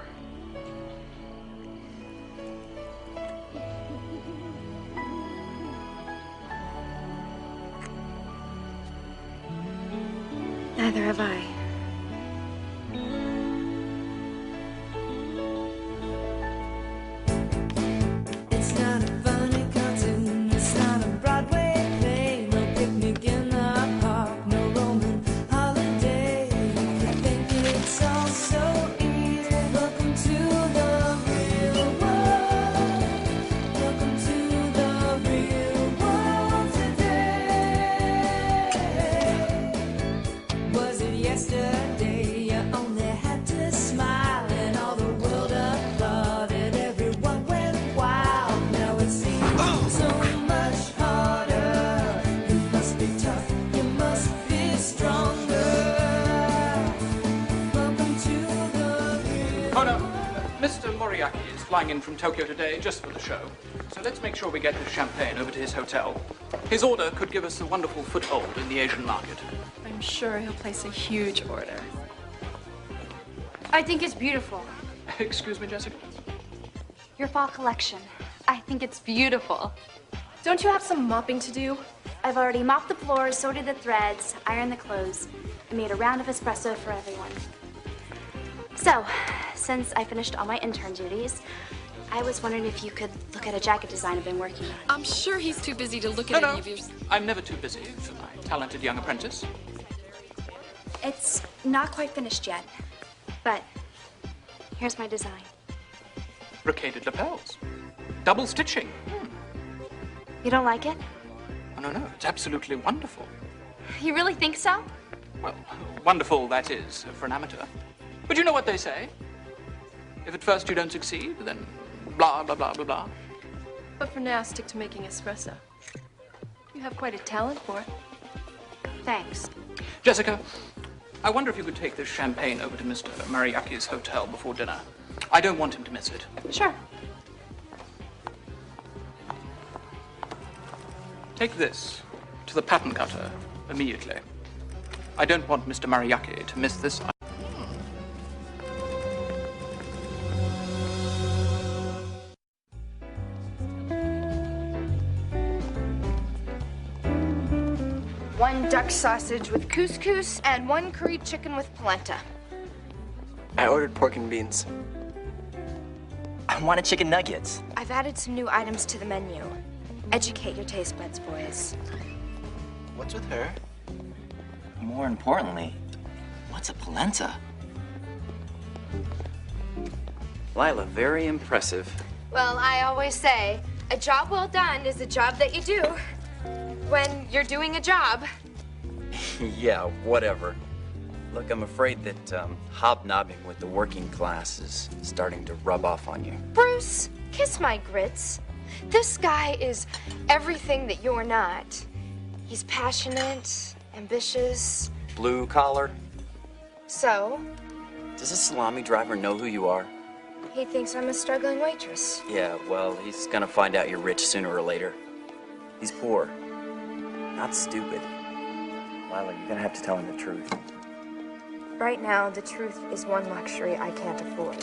Neither have I.
It's not a funny cartoon, it's not a Broadway play, no picnic in the park, no Roman holiday. You think it's all so easy. Welcome to the real world. Welcome to the real world today. Was it yesterday? You only had to smile and all the world applauded. Everyone went wild. Now it seems so much harder. You must be tough. You must be stronger. Welcome to the real.
Oh no, Mr. Moriarty is flying in from Tokyo today just for the show. So let's make sure we get his champagne over to his hotel. His order could give us a wonderful foothold in the Asian market.
I'm sure he'll place a huge order.
I think it's beautiful.
Excuse me, Jessica?
Your fall collection. I think it's beautiful.
Don't you have some mopping to do?
I've already mopped the floors, sorted the threads, ironed the clothes, and made a round of espresso for everyone. So, since I finished all my intern duties, I was wondering if you could look at a jacket design I've been working on.
I'm sure he's too busy to look at any of yours.
I'm never too busy for my talented young apprentice.
It's not quite finished yet, but here's my design.
Brocaded lapels. Double stitching.
You don't like it?
Oh, no, it's absolutely wonderful.
You really think so?
Well, wonderful, that is, for an amateur. But you know what they say? If at first you don't succeed, then blah, blah, blah, blah, blah.
But for now, stick to making espresso. You have quite a talent for it.
Thanks.
Jessica, I wonder if you could take this champagne over to Mr. Mariaki's hotel before dinner. I don't want him to miss it.
Sure.
Take this to the pattern cutter immediately. I don't want Mr. Mariaki to miss this.
One duck sausage with couscous and one curry chicken with polenta.
I ordered pork and beans.
I wanted chicken nuggets.
I've added some new items to the menu. Educate your taste buds, boys.
What's with her? More importantly, what's a polenta?
Lila, very impressive.
Well, I always say, a job well done is a job that you do when you're doing a job.
Yeah, whatever. Look, I'm afraid that hobnobbing with the working class is starting to rub off on you.
Bruce, kiss my grits. This guy is everything that you're not. He's passionate, ambitious.
Blue collar?
So,
Does a salami driver know who you are?
he thinks I'm a struggling waitress.
Yeah, well, he's gonna find out you're rich sooner or later. He's poor, not stupid. Lila, you're gonna have to tell him the truth.
Right now, the truth is one luxury I can't afford.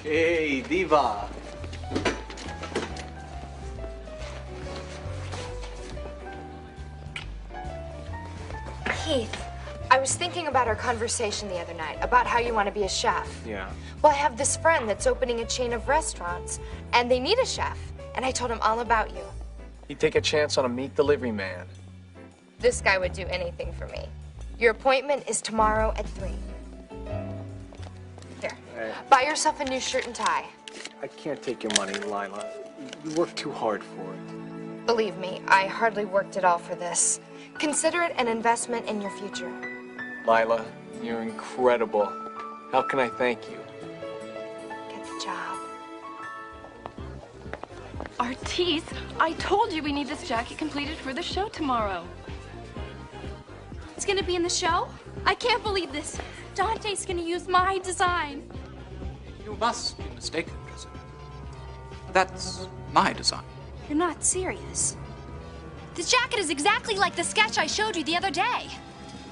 Hey, Diva.
Heath, I was thinking about our conversation the other night, about how you want to be a chef.
Yeah.
Well, I have this friend that's opening a chain of restaurants, and they need a chef. And I told him all about you.
You take a chance on a meat delivery man.
This guy would do anything for me. Your appointment is tomorrow at 3. Here,
Hey,
buy yourself a new shirt and tie.
I can't take your money, Lila. You work too hard for it.
Believe me, I hardly worked at all for this. Consider it an investment in your future.
Lila, you're incredible. How can I thank you?
Get the job.
Artis, I told you we need this jacket completed for the show tomorrow.
It's gonna be in the show? I can't believe this. Dante's gonna use my design.
You must be mistaken, Jessica. That's my design.
You're not serious. The jacket is exactly like the sketch I showed you the other day.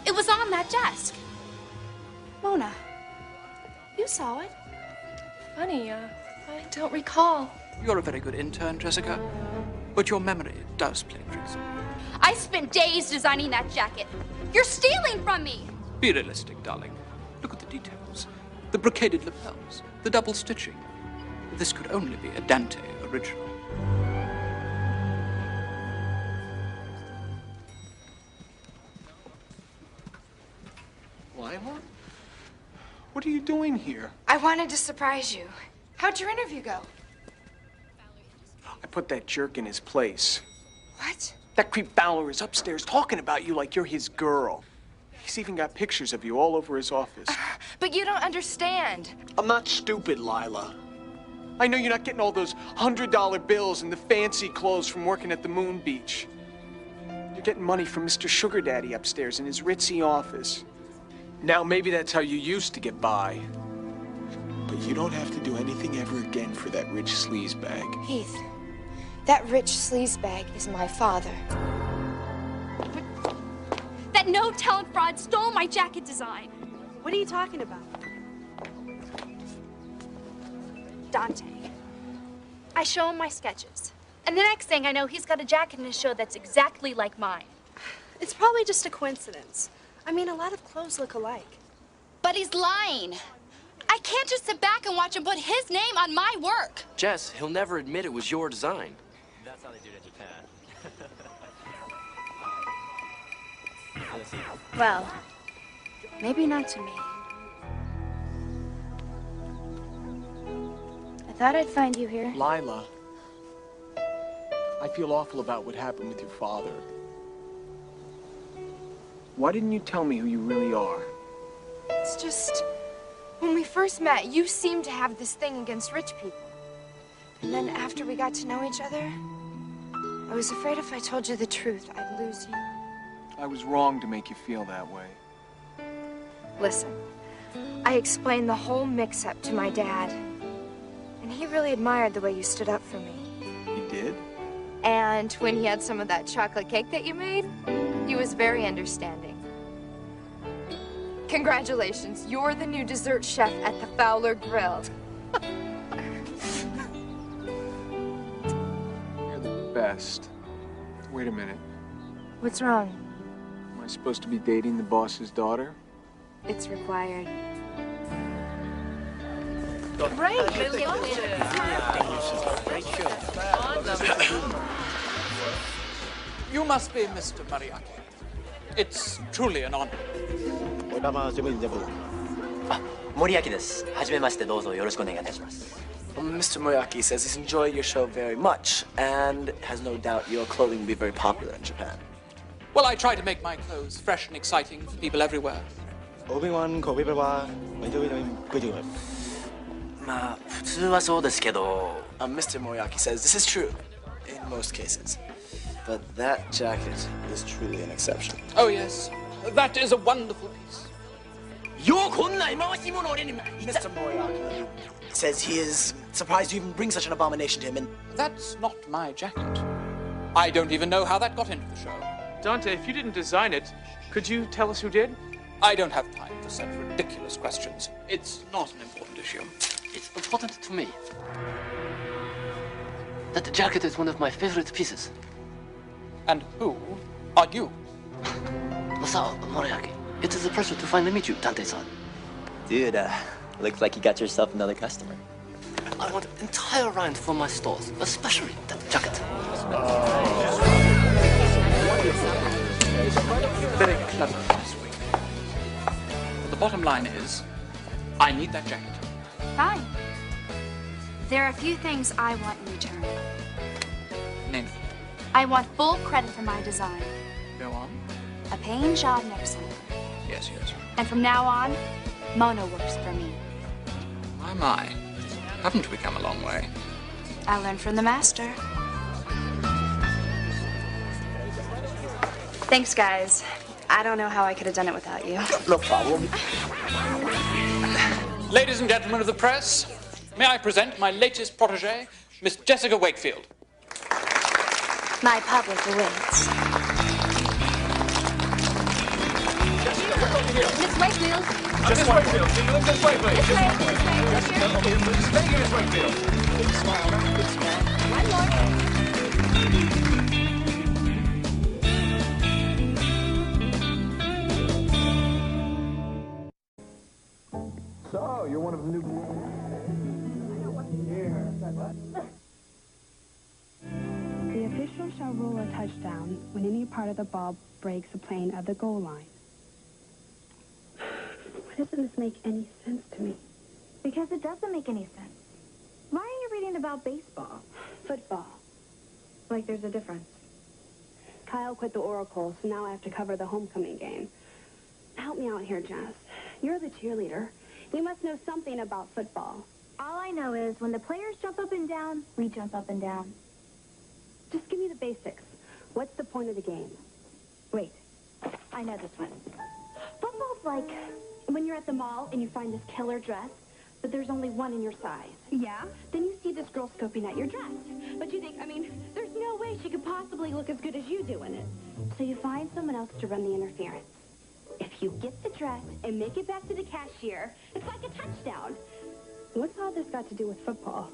It was on that desk. Mona, you saw it.
Funny, I don't recall.
You're a very good intern, Jessica, but your memory does play tricks on you.
I spent days designing that jacket. You're stealing from me.
Be realistic, darling. Look at the details. The brocaded lapels, the double stitching. This could only be a Dante original.
Lila? What are you doing here?
I wanted to surprise you. How'd your interview go?
I put that jerk in his place.
What?
That creep Fowler is upstairs talking about you like you're his girl. He's even got pictures of you all over his office.
But you don't understand.
I'm not stupid, Lila. I know you're not getting all those $100 bills and the fancy clothes from working at the Moon Beach. You're getting money from Mr. Sugar Daddy upstairs in his ritzy office. Now, maybe that's how you used to get by. But you don't have to do anything ever again for that rich sleazebag.
Heath, that rich sleazebag is my father.
That no-talent fraud stole my jacket design.
What are you talking about?
Dante. I show him my sketches. And the next thing I know, he's got a jacket in his show that's exactly like mine.
It's probably just a coincidence. I mean, a lot of clothes look alike.
But he's lying. I can't just sit back and watch him put his name on my work.
Jess, he'll never admit it was your design.
That's how they do it in Japan.
Well, maybe not to me. I thought I'd find you here.
Lila, I feel awful about what happened with your father. Why didn't you tell me who you really are?
It's just, when we first met, you seemed to have this thing against rich people. And then after we got to know each other, I was afraid if I told you the truth, I'd lose you.
I was wrong to make you feel that way.
Listen, I explained the whole mix-up to my dad, and he really admired the way you stood up for me.
You did?
And when he had some of that chocolate cake that you made, he was very understanding. Congratulations, you're the new dessert chef at the Fowler Grill.
You're the best. Wait a minute.
What's wrong?
Am I supposed to be dating the boss's daughter?
It's required.
Great.
Great show. You must be Mr. Moriarty. It's truly an honor.
Moriarty です。はじめまして、どうぞよろしくお願いいたします。
Mr. Moriarty says he's enjoyed your show very much and has no doubt your clothing will be very popular in Japan.
Well, I try to make my clothes fresh and exciting for people everywhere.
まあ、普通はそうですけど、Mr. Moriarty says this is true in most cases. But that jacket is truly an exception.
Oh, yes. That is a wonderful piece.
Mr. Moriarty says he is surprised you even bring such an abomination to him, and
That's not my jacket. I don't even know how that got into the show.
Dante, if you didn't design it, could you tell us who did?
I don't have time for such ridiculous questions. It's not an important issue.
It's important to me. That jacket is one of my favorite pieces.
And who are you?
Masao Moriarty. It is a pleasure to finally meet you, Dante-san.
Dude, looks like you got yourself another customer.
I want an entire round for my stores, especially that jacket.
Very clever, Miss Wing. But the bottom line is, I need that jacket.
Fine. There are a few things I want in return.
Name it.
I want full credit for my design.
Go on.
A paying job next summer.
Yes, yes.
And from now on, Mona works for me.
My. Haven't we come a long way?
I learned from the master. Thanks, guys. I don't know how I could have done it without you.
No problem.
Ladies and gentlemen of the press, may I present my latest protege, Miss Jessica Wakefield.
My public awaits.
Miss Wakefield.
Miss Wakefield, can you look this way, please?
Thank you, Miss Wakefield. Big smile, big smile. One more.
So, you're one of the new...
The official shall rule a touchdown when any part of the ball breaks the plane of the goal line. Why doesn't this make any sense to me?
Because it doesn't make any sense. Why are you reading about baseball?
Football.
Like there's a difference.
Kyle quit the Oracle, so now I have to cover the homecoming game. Help me out here, Jess. You're the cheerleader. You must know something about football.
All I know is when the players jump up and down, we jump up and down.
Just give me the basics. What's the point of the game?
Wait, I know this one. Football's like when you're at the mall and you find this killer dress, but there's only one in your size.
Yeah?
Then you see this girl scoping out your dress. But you think, there's no way she could possibly look as good as you do in it. So you find someone else to run the interference. If you get the dress and make it back to the cashier, it's like a touchdown.
What's all this got to do with football?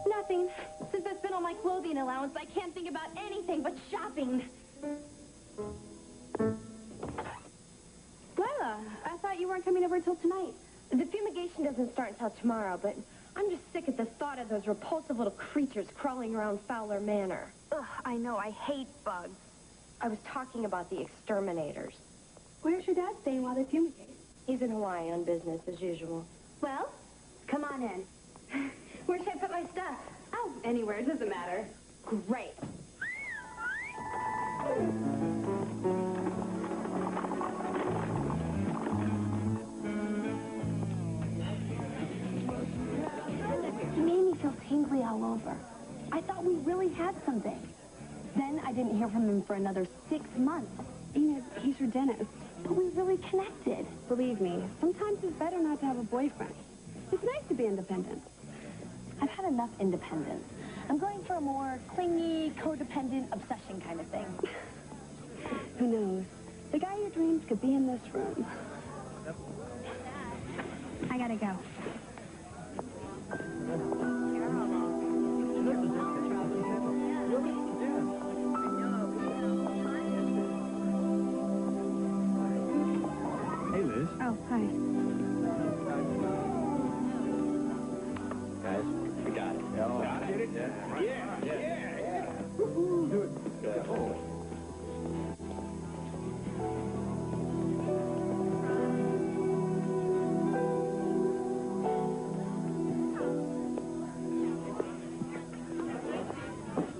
Nothing. Since I spent all my clothing allowance, I can't think about anything but shopping.
Lila, I thought you weren't coming over until tonight.
The fumigation doesn't start until tomorrow, but I'm just sick at the thought of those repulsive little creatures crawling around Fowler Manor.
Ugh, I know, I hate bugs. I was talking about the exterminators.
Where's your dad staying while they fumigate?
He's in Hawaii on business, as usual.
Well, come on in. Where should I put my stuff?
Oh, anywhere. It doesn't matter.
Great.
He made me feel tingly all over.
something. Then I didn't hear from him for another 6 months. Enid, he's your dentist. But we really connected. Believe me, sometimes it's better not to have a boyfriend. It's nice to be independent.
I've had enough independence. I'm going for a more clingy, codependent obsession kind of thing.
Who knows? The guy your dreams could be in this room. I gotta go.
Hey, Liz.
Oh, hi.
Guys, we got it. Got it? Yeah. Do it. Oh.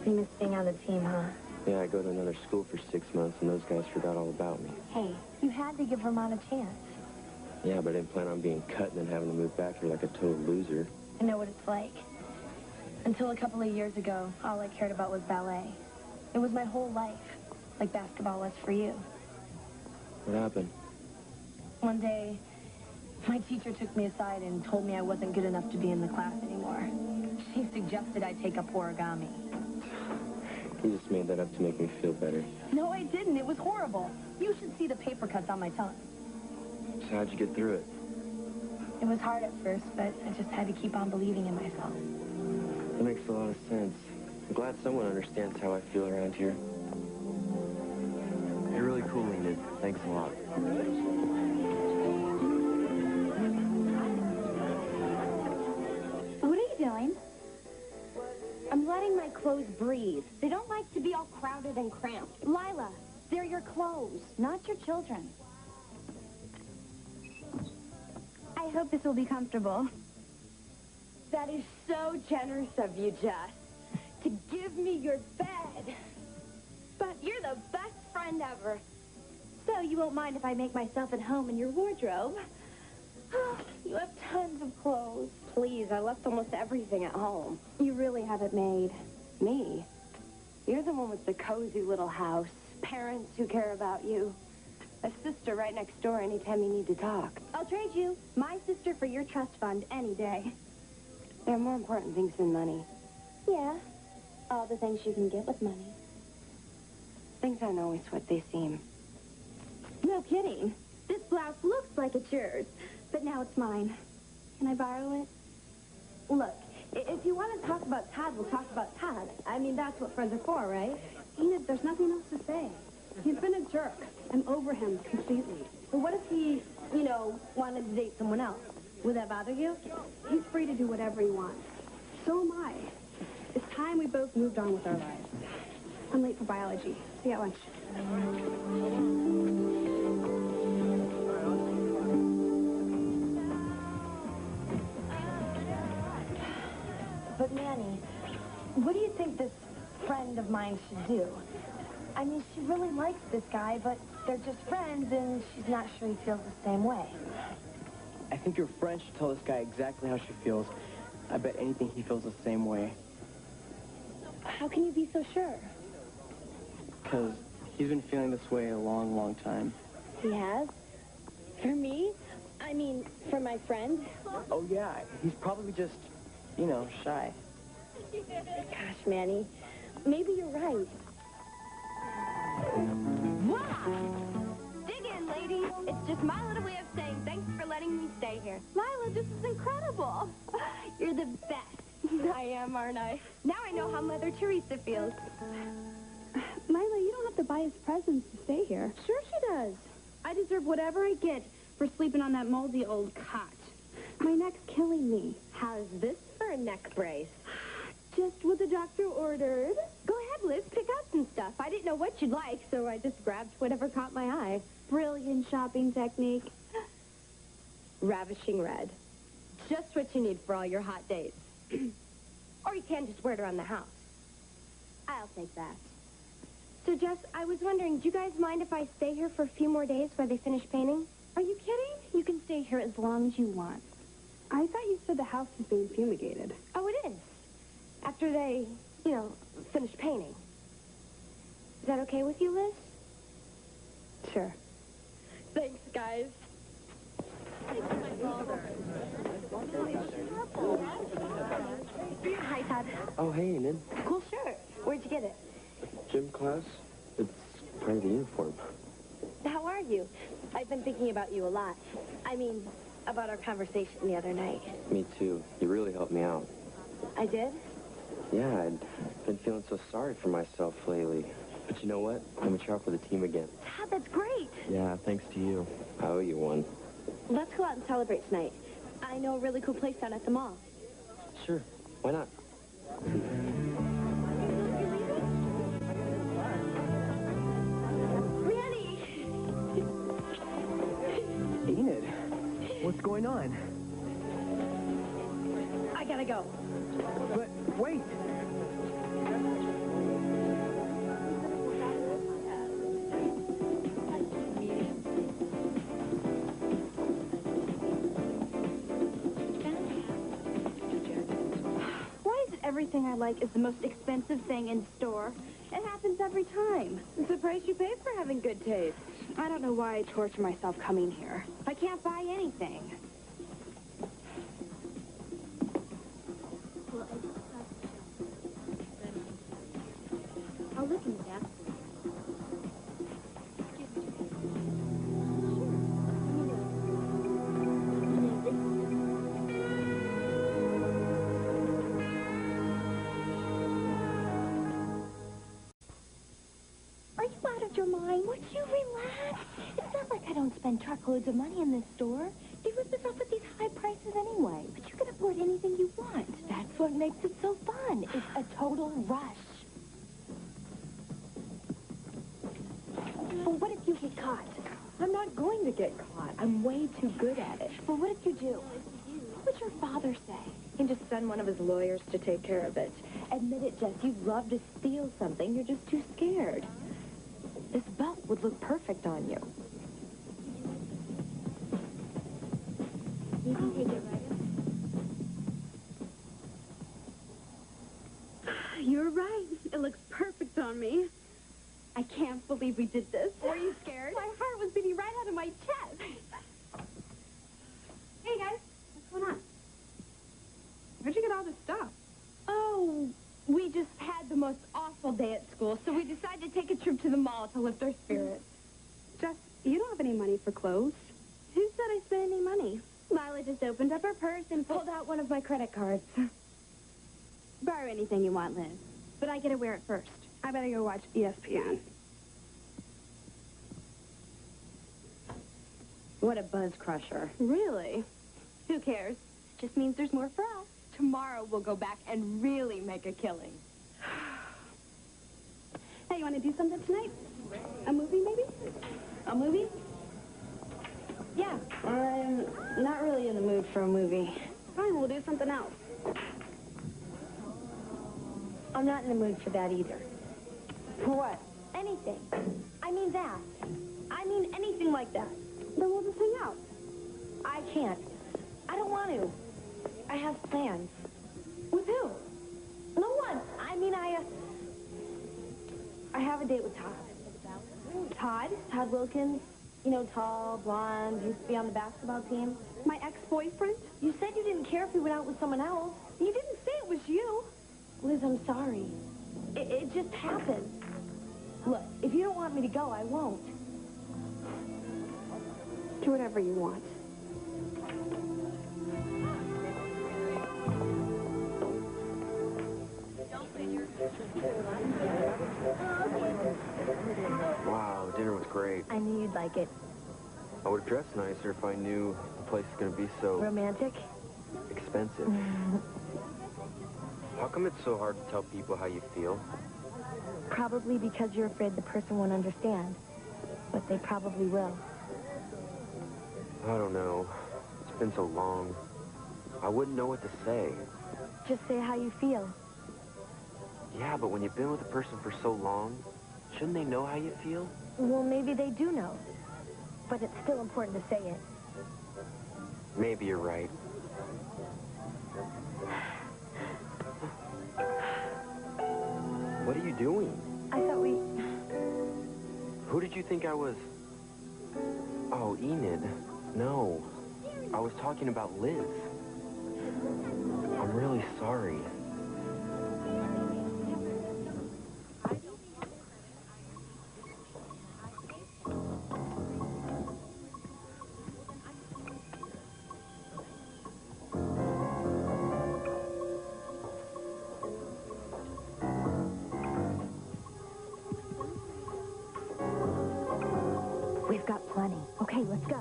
You miss being on the team, huh?
Yeah, I go to another school for 6 months, and those guys forgot all about me.
Hey, you had to give Vermont a chance.
Yeah, but I didn't plan on being cut and then having to move back here like a total loser.
I know what it's like. Until a couple of years ago, all I cared about was ballet. It was my whole life, like basketball was for you.
What happened?
One day, my teacher took me aside and told me I wasn't good enough to be in the class anymore. She suggested I take up origami.
You just made that up to make me feel better.
No, I didn't. It was horrible. You should see the paper cuts on my tongue.
So how'd you get through it?
It was hard at first, but I just had to keep on believing in myself.
That makes a lot of sense. I'm glad someone understands how I feel around here. You're really cool, Enid. Thanks a lot.
What are you doing? I'm letting my clothes breathe. They don't like to be all crowded and cramped. Lila, they're your clothes, not your children.
I hope this will be comfortable.
That is so generous of you, Jess, to give me your bed. But you're the best friend ever.
So you won't mind if I make myself at home in your wardrobe?
You have tons of clothes. Please, I left almost everything at home.
You really have it made.
Me? You're the one with the cozy little house, parents who care about you, a sister right next door anytime you need to talk.
I'll trade you, my sister, for your trust fund any day.
There are more important things than money.
Yeah, all the things you can get with money.
Things aren't always what they seem.
No kidding. This blouse looks like it's yours, but now it's mine. Can I borrow it?
Look, if you want to talk about Todd, we'll talk about Todd. I mean, that's what friends are for, right?
Enid, there's nothing else to say. He's been a jerk. I'm over him completely.
But what if he, wanted to date someone else? Would that bother you?
He's free to do whatever he wants. So am I. It's time we both moved on with our lives. I'm late for biology. See you at lunch.
But Manny, what do you think this friend of mine should do? I mean, she really likes this guy, but they're just friends, and she's not sure he feels the same way.
I think your friend should tell this guy exactly how she feels. I bet anything he feels the same way.
How can you be so sure?
Because he's been feeling this way a long, long time.
He has? For me? I mean, for my friend?
Oh, yeah. He's probably just, shy.
Gosh, Manny, maybe you're right.
Wow! Dig in, ladies. It's just my little way of saying thanks for letting me stay here.
Lila, this is incredible. You're the best.
I am, aren't I? Now I know how Mother Teresa feels.
Lila, you don't have to buy us presents to stay here.
Sure she does.
I deserve whatever I get for sleeping on that moldy old cot. My neck's killing me.
How's this for a neck brace?
Just what the doctor ordered.
Go ahead, Liz. Pick out some stuff. I didn't know what you'd like, so I just grabbed whatever caught my eye.
Brilliant shopping technique.
Ravishing red. Just what you need for all your hot dates. Or you can just wear it around the house.
I'll take that.
So, Jess, I was wondering, do you guys mind if I stay here for a few more days while they finish painting?
Are you kidding? You can stay here as long as you want. I thought you said the house was being fumigated.
Oh, it is. After they you know, finish painting. Is that okay with you, Liz?
Sure. Thanks, guys.
Hi, Todd.
Oh, hey, Enid.
Cool shirt. Where'd you get it?
Gym class? It's part of the uniform.
How are you? I've been thinking about you a lot. I mean, about our conversation the other night.
Me too. You really helped me out.
I did?
Yeah, I'd been feeling so sorry for myself lately. But you know what? I'm gonna try out for the team again.
Todd, that's great.
Yeah, thanks to you. I owe you one.
Let's go out and celebrate tonight. I know a really cool place down at the mall.
Sure. Why not?
Enid, what's going on?
I gotta go.
But wait.
Why is it everything I like is the most expensive thing in store? It happens every time.
It's the price you pay for having good taste.
I don't know why I torture myself coming here. I can't buy anything. I'll look in the back.
Are you out of your mind? Would you relax? It's not like I don't spend truckloads of money in this store. They rip us off with these high prices anyway. But you can afford anything you want. That's what makes it so fun. It's a total rush. But what if you get caught?
I'm not going to get caught. I'm way too good at it.
But what if you do? What would your father say?
He can just send one of his lawyers to take care of it.
Admit it, Jess. You'd love to steal something. You're just too scared.
This belt would look perfect on you.
You can take it right up. You're right. It looks perfect on me. I can't believe we did this. Were you scared? My heart was beating right out of my chest. Hey, guys. What's going on?
Where'd you get all this stuff?
Oh, we just had the most awful day at school, so we decided to take a trip to the mall to lift our spirits.
Jess, you don't have any money for clothes. Who said I spent any money?
Lila just opened up her purse and pulled out one of my credit cards. Borrow anything you want, Liz. But I get to wear it first.
I better go watch ESPN.
What a buzz crusher.
Really? Who cares? It just means there's more for us. Tomorrow we'll go back and really make a killing.
Hey, you want to do something tonight? A movie, maybe?
A movie? Yeah, I'm not really in the mood for a movie.
Fine, we'll do something else.
I'm not in the mood for that either. For what? Anything. I mean that. I mean anything like that.
Then we'll just hang out.
I can't. I don't want to. I have plans.
With who?
No one. I mean, I have a date with Todd.
Todd?
Todd Wilkins. You know, tall, blonde, used to be on the basketball team.
My ex-boyfriend?
You said you didn't care if he went out with someone else.
You didn't say it was you.
Liz, I'm sorry. It just happened. Look, if you don't want me to go, I won't.
Do whatever you want.
Wow, dinner was great.
I knew you'd like it.
I would have dressed nicer if I knew the place is going to be so
Romantic?
expensive. How come it's so hard to tell people how you feel?
Probably because you're afraid the person won't understand. But they probably will.
I don't know. It's been so long. I wouldn't know what to say.
Just say how you feel.
Yeah, but when you've been with a person for so long, shouldn't they know how you feel?
Well, maybe they do know. But it's still important to say it.
Maybe you're right. you doing?
I thought we...
Who did you think I was? Oh, Enid. No. I was talking about Liz. I'm really sorry.
We've got plenty. Okay, let's go.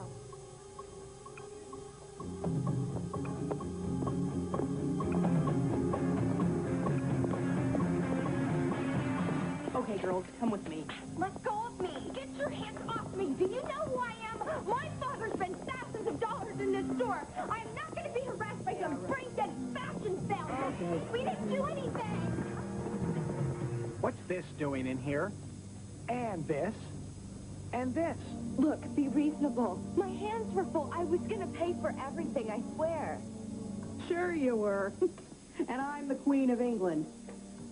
Okay, girls, come with me.
Let go of me! Get your hands off me! Do you know who I am? My father spent thousands of dollars in this store. I'm not going to be harassed by some brain-dead fashion salesman. We didn't do anything!
What's this doing in here? And this? And this?
Look, be reasonable. My hands were full. I was gonna pay for everything, I swear.
Sure you were. And I'm the Queen of England.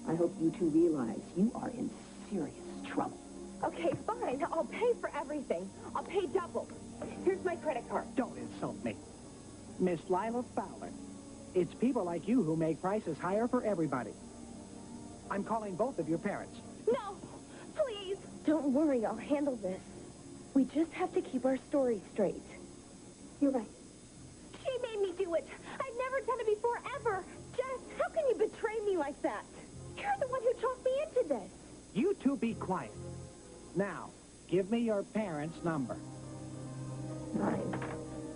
I hope you two realize you are in serious trouble.
Okay, fine. I'll pay for everything. I'll pay double. Here's my credit card.
Don't insult me. Miss Lila Fowler. It's people like you who make prices higher for everybody. I'm calling both of your parents.
No! Please! Don't worry, I'll handle this. We just have to keep our story straight.
You're right.
She made me do it. I've never done it before, ever. Jess, how can you betray me like that? You're the one who talked me into this.
You two be quiet. Now, give me your parents' number.
Fine.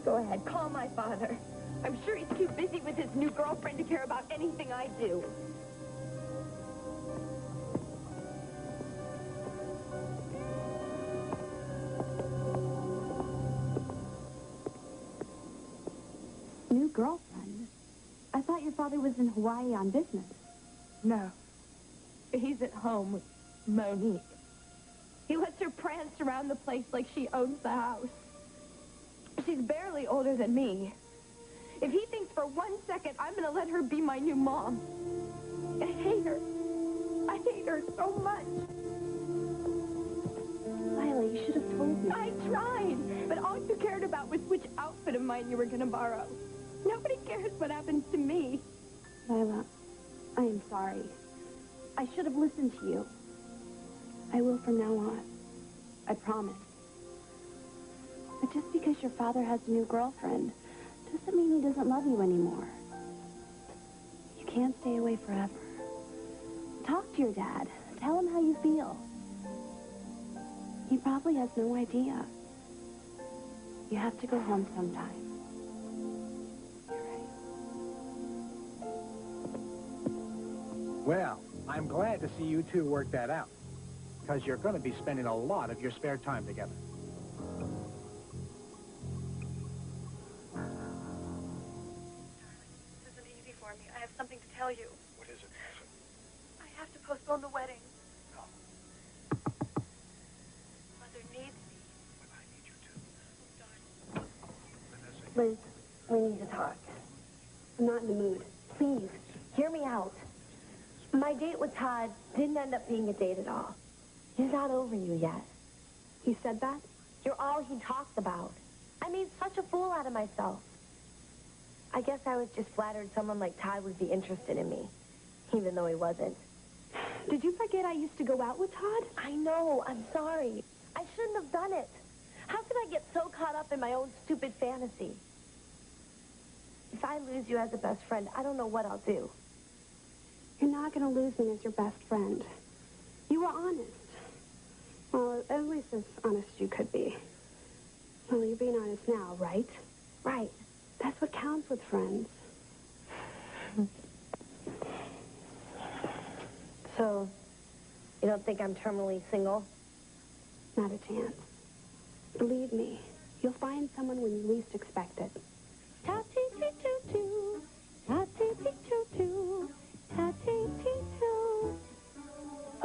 Go ahead, call my father. I'm sure he's too busy with his new girlfriend to care about anything I do.
New girlfriend? I thought your father was in Hawaii on business.
No. He's at home with Monique. He lets her prance around the place like she owns the house. She's barely older than me. If he thinks for 1 second I'm going to let her be my new mom, I hate her. I hate her so much.
Lila, you should have told me.
I tried, but all you cared about was which outfit of mine you were going to borrow. Nobody cares what happens to me.
Lila, I am sorry. I should have listened to you. I will from now on. I promise. But just because your father has a new girlfriend doesn't mean he doesn't love you anymore. You can't stay away forever. Talk to your dad. Tell him how you feel. He probably has no idea. You have to go home sometime.
Well, I'm glad to see you two work that out. Because you're going to be spending a lot of your spare time together.
This isn't easy for me. I have something to tell you.
What is it, Madison?
I have to postpone the wedding. Mother needs me.
But I need you to.
Liz, we need to talk.
I'm not in the mood.
Please, hear me out. My date with Todd didn't end up being a date at all. He's not over you yet.
He said that?
You're all he talked about. I made such a fool out of myself. I guess I was just flattered someone like Todd would be interested in me, even though he wasn't.
Did you forget I used to go out with Todd?
I know, I'm sorry. I shouldn't have done it. How could I get so caught up in my own stupid fantasy? If I lose you as a best friend, I don't know what I'll do.
You're not going to lose me as your best friend. You were honest. Well, at least as honest as you could be. Well, you're being honest now, right?
Right.
That's what counts with friends.
So, you don't think I'm terminally single?
Not a chance. Believe me, you'll find someone when you least expect it.
Ta-tee-tee-too-too. Ta-tee-tee-too-too. Ta-tee-tee-too.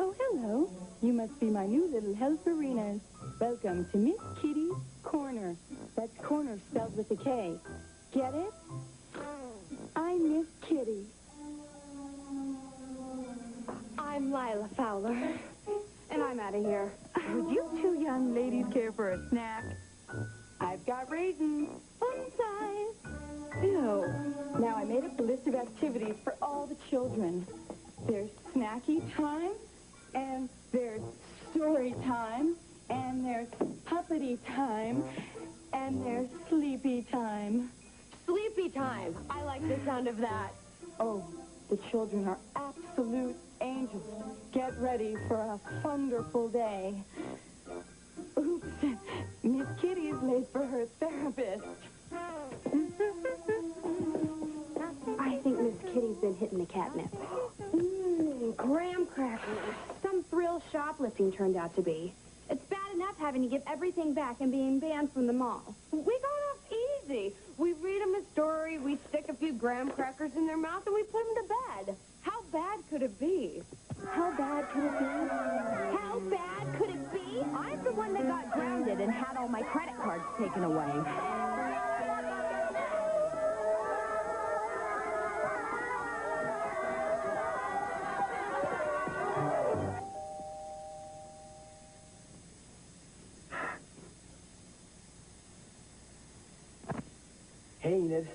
Oh, hello. You must be my new little helperinas. Welcome to Miss Kitty's Corner. That's corner spelled with a K. Get it? I'm Miss Kitty.
I'm Lila Fowler, and I'm out of here.
Would you two young ladies care for a snack? I've got raisins. Fun size. Ew. Now, I made up a list of activities for all the children. There's snacky time, and there's story time, and there's puppety time, and there's sleepy time.
Sleepy time. I like the sound of that.
Oh, the children are absolute angels. Get ready for a wonderful day. Oops, Miss Kitty's late for her therapist.
I think Miss Kitty's been hitting the catnip. Graham crackers. Some thrill shoplifting turned out to be. It's bad enough having to give everything back and being banned from the mall. We got off easy. We read them a story, we stick a few graham crackers in their mouth, and we put them to bed. How bad could it be? How bad could it be? How bad could it be? I'm the one that got grounded and had all my credit cards taken away.
Hey, Enid.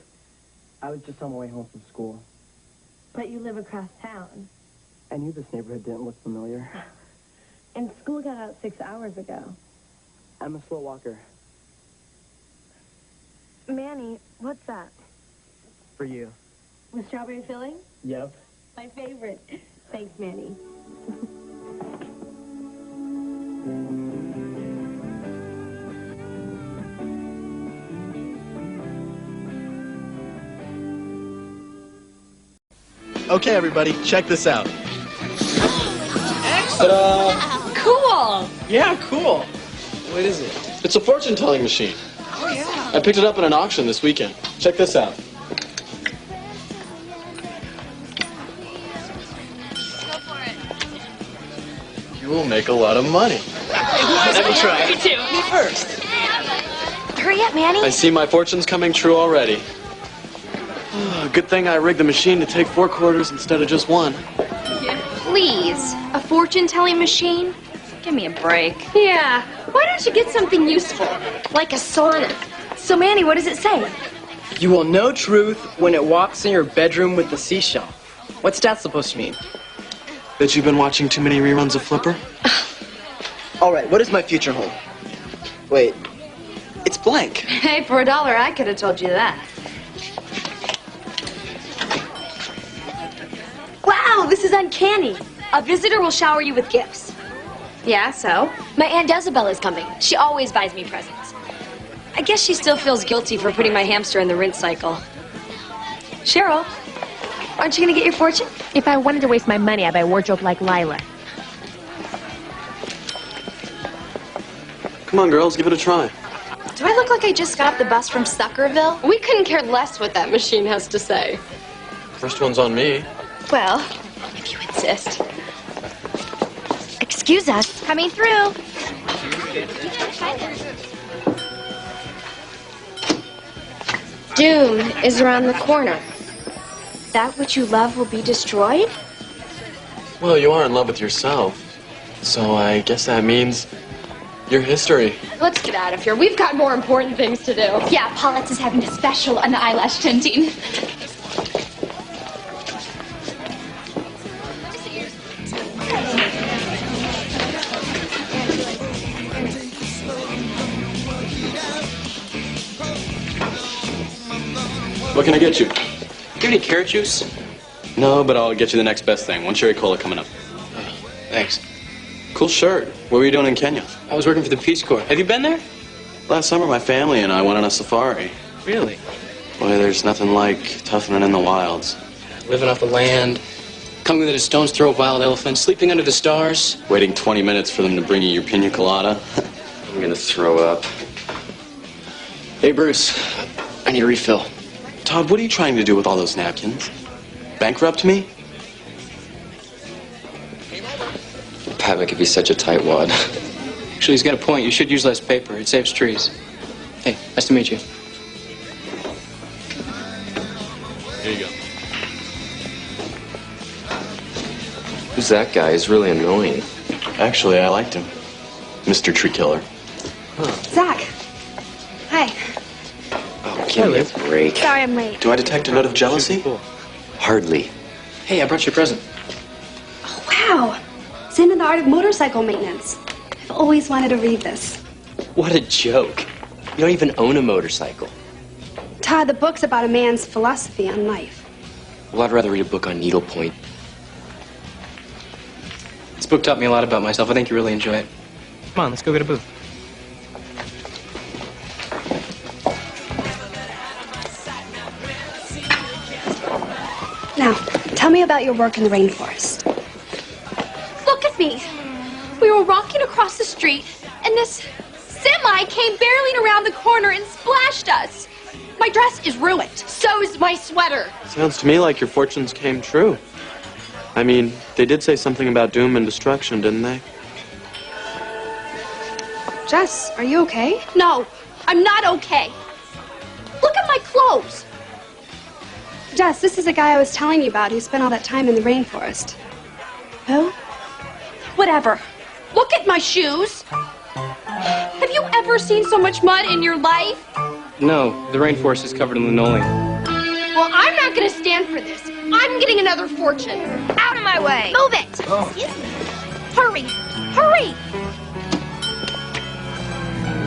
I was just on my way home from school.
But you live across town.
I knew this neighborhood didn't look familiar.
And school got out 6 hours ago.
I'm a slow walker.
Manny, what's that?
For you.
With strawberry filling?
Yep.
My favorite. Thanks, Manny.
Okay, everybody, check this out.
Cool!
Yeah, cool. What is it? It's a fortune-telling machine.
Oh, yeah.
I picked it up at an auction this weekend. Check this out.
Go for it.
You will make a lot of money. Let me try.
Me too. Me first.
Hurry up, Manny.
I see my fortune's coming true already. Good thing I rigged the machine to take 4 quarters instead of just 1.
Please, a fortune-telling machine? Give me a break.
Yeah. Why don't you get something useful, like a sauna? So, Manny, what does it say?
You will know truth when it walks in your bedroom with the seashell. What's that supposed to mean?
Bet you've been watching too many reruns of Flipper?
All right, what does my future hold? Wait, it's blank.
Hey, for $1, I could have told you that. Wow, this is uncanny. A visitor will shower you with gifts.
Yeah, so?
My Aunt Jezebel is coming. She always buys me presents. I guess she still feels guilty for putting my hamster in the rinse cycle. Cheryl, aren't you gonna get your fortune?
If I wanted to waste my money, I'd buy a wardrobe like Lila.
Come on, girls, give it a try.
Do I look like I just got off the bus from Suckerville?
We couldn't care less what that machine has to say.
First one's on me.
Well, if you insist. Excuse us. Coming through. Doom is around the corner. That which you love will be destroyed?
Well, you are in love with yourself. So I guess that means your history.
Let's get out of here. We've got more important things to do.
Yeah, Paulette is having a special on the eyelash tinting.
What can I get you?
Do you have any carrot juice?
No, but I'll get you the next best thing. 1 cherry cola coming up.
Thanks.
Cool shirt. What were you doing in Kenya?
I was working for the Peace Corps. Have you been there?
Last summer, my family and I went on a safari.
Really?
Boy, there's nothing like toughening in the wilds.
Living off the land, coming within a stone's throw of wild elephants, sleeping under the stars.
Waiting 20 minutes for them to bring you your pina colada. I'm gonna throw up.
Hey, Bruce. I need a refill.
Todd, what are you trying to do with all those napkins? Bankrupt me?
Pavic could be such a tightwad. Actually, he's got a point. You should use less paper. It saves trees. Hey, nice to meet you.
Here you go.
Who's that guy? He's really annoying.
Actually, I liked him. Mr. Tree Killer.
Zach. Hi.
Oh, give me a break.
Sorry I'm late.
Do I detect a note of jealousy?
Hardly. Hey, I brought you a present.
Wow. Zen and the Art of Motorcycle Maintenance. I've always wanted to read this.
What a joke. You don't even own a motorcycle.
Todd, the book's about a man's philosophy on life.
Well, I'd rather read a book on needlepoint. This book taught me a lot about myself. I think you really enjoy it.
Come on, let's go get a booth.
Now, tell me about your work in the rainforest.
Look at me. We were walking across the street, and this semi came barreling around the corner and splashed us. My dress is ruined. So is my sweater.
Sounds to me like your fortunes came true. I mean, they did say something about doom and destruction, didn't they?
Jess, are you okay?
No, I'm not okay. Look at my clothes.
Jess, this is the guy I was telling you about who spent all that time in the rainforest.
Who? Whatever. Look at my shoes. Have you ever seen so much mud in your life?
No, the rainforest is covered in linoleum.
Well, I'm not gonna stand for this. I'm getting another fortune. Out of my way. Move it. Hurry. Hurry.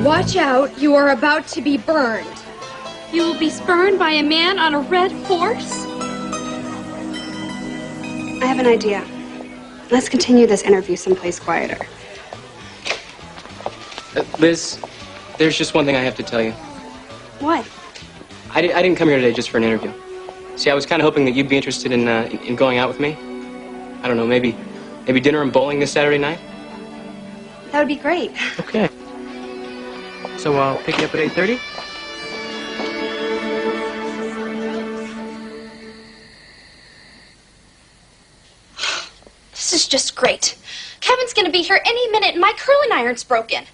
Watch out. You are about to be burned. You will be spurned by a man on a red horse?
I have an idea. Let's continue this interview someplace quieter.
Liz, there's just one thing I have to tell you.
What?
I didn't come here today just for an interview. See, I was kind of hoping that you'd be interested in going out with me. I don't know, maybe dinner and bowling this Saturday night?
That would be great.
Okay. So I'll pick you up at 8:30?
This is just great. Kevin's gonna be here any minute and my curling iron's broken.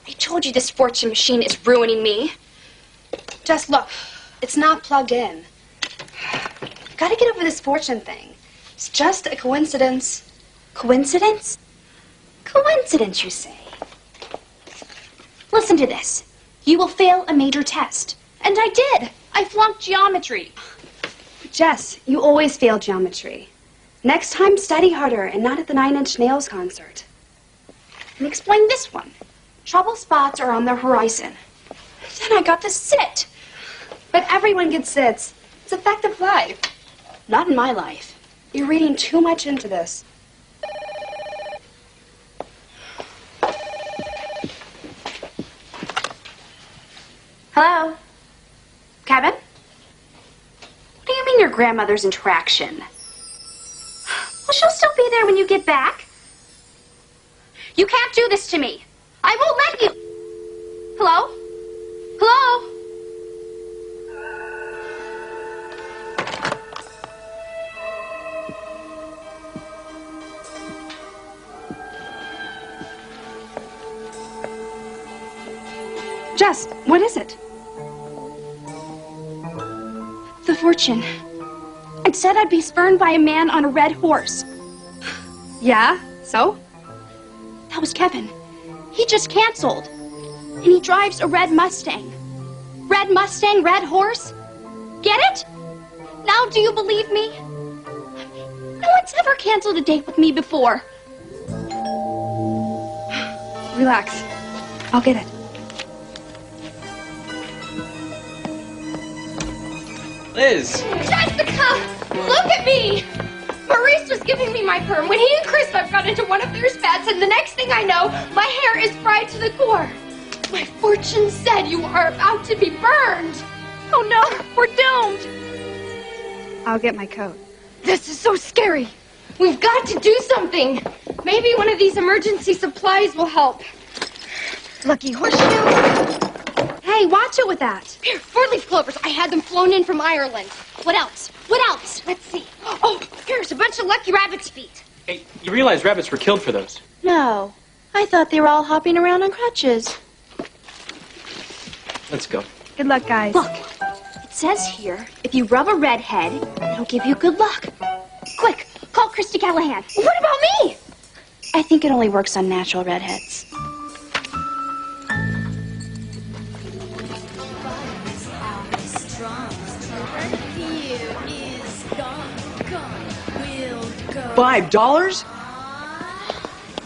I told you this fortune machine is ruining me.
Just look, it's not plugged in. You've got to get over this fortune thing. It's just a coincidence.
Coincidence? Coincidence, you say? Listen to this. You will fail a major test. And I did. I flunked geometry.
Jess, you always fail geometry. Next time, study harder and not at the 9 Inch Nails concert.
And explain this one. Trouble spots are on the horizon. Then I got to sit.
But everyone gets sits. It's a fact of life. Not in my life. You're reading too much into this.
Hello? Kevin? What do you mean your grandmother's in traction? Well, she'll still be there when you get back. You can't do this to me. I won't let you. Hello? Hello?
Jess, what is it?
The fortune. It said I'd be spurned by a man on a red horse.
Yeah? So?
That was Kevin. He just canceled. And he drives a red Mustang. Red Mustang, red horse? Get it? Now do you believe me? No one's ever canceled a date with me before.
Relax. I'll get it.
Liz!
Jessica! Look at me! Maurice was giving me my perm when he and Kristoff got into one of their spats, and the next thing I know, my hair is fried to the core. My fortune said you are about to be burned. Oh no, we're doomed.
I'll get my coat.
This is so scary. We've got to do something. Maybe one of these emergency supplies will help. Lucky horseshoe.
Hey, watch it with that.
Here, 4-leaf clovers. I had them flown in from Ireland. What else? What else? Let's see. Oh, here's a bunch of lucky rabbit's feet.
Hey, you realize rabbits were killed for those?
No, I thought they were all hopping around on crutches.
Let's go.
Good luck, guys.
Look, it says here, if you rub a redhead, it'll give you good luck. Quick, call
Christy Callahan?
What about me? I think it only works on natural redheads.
$5?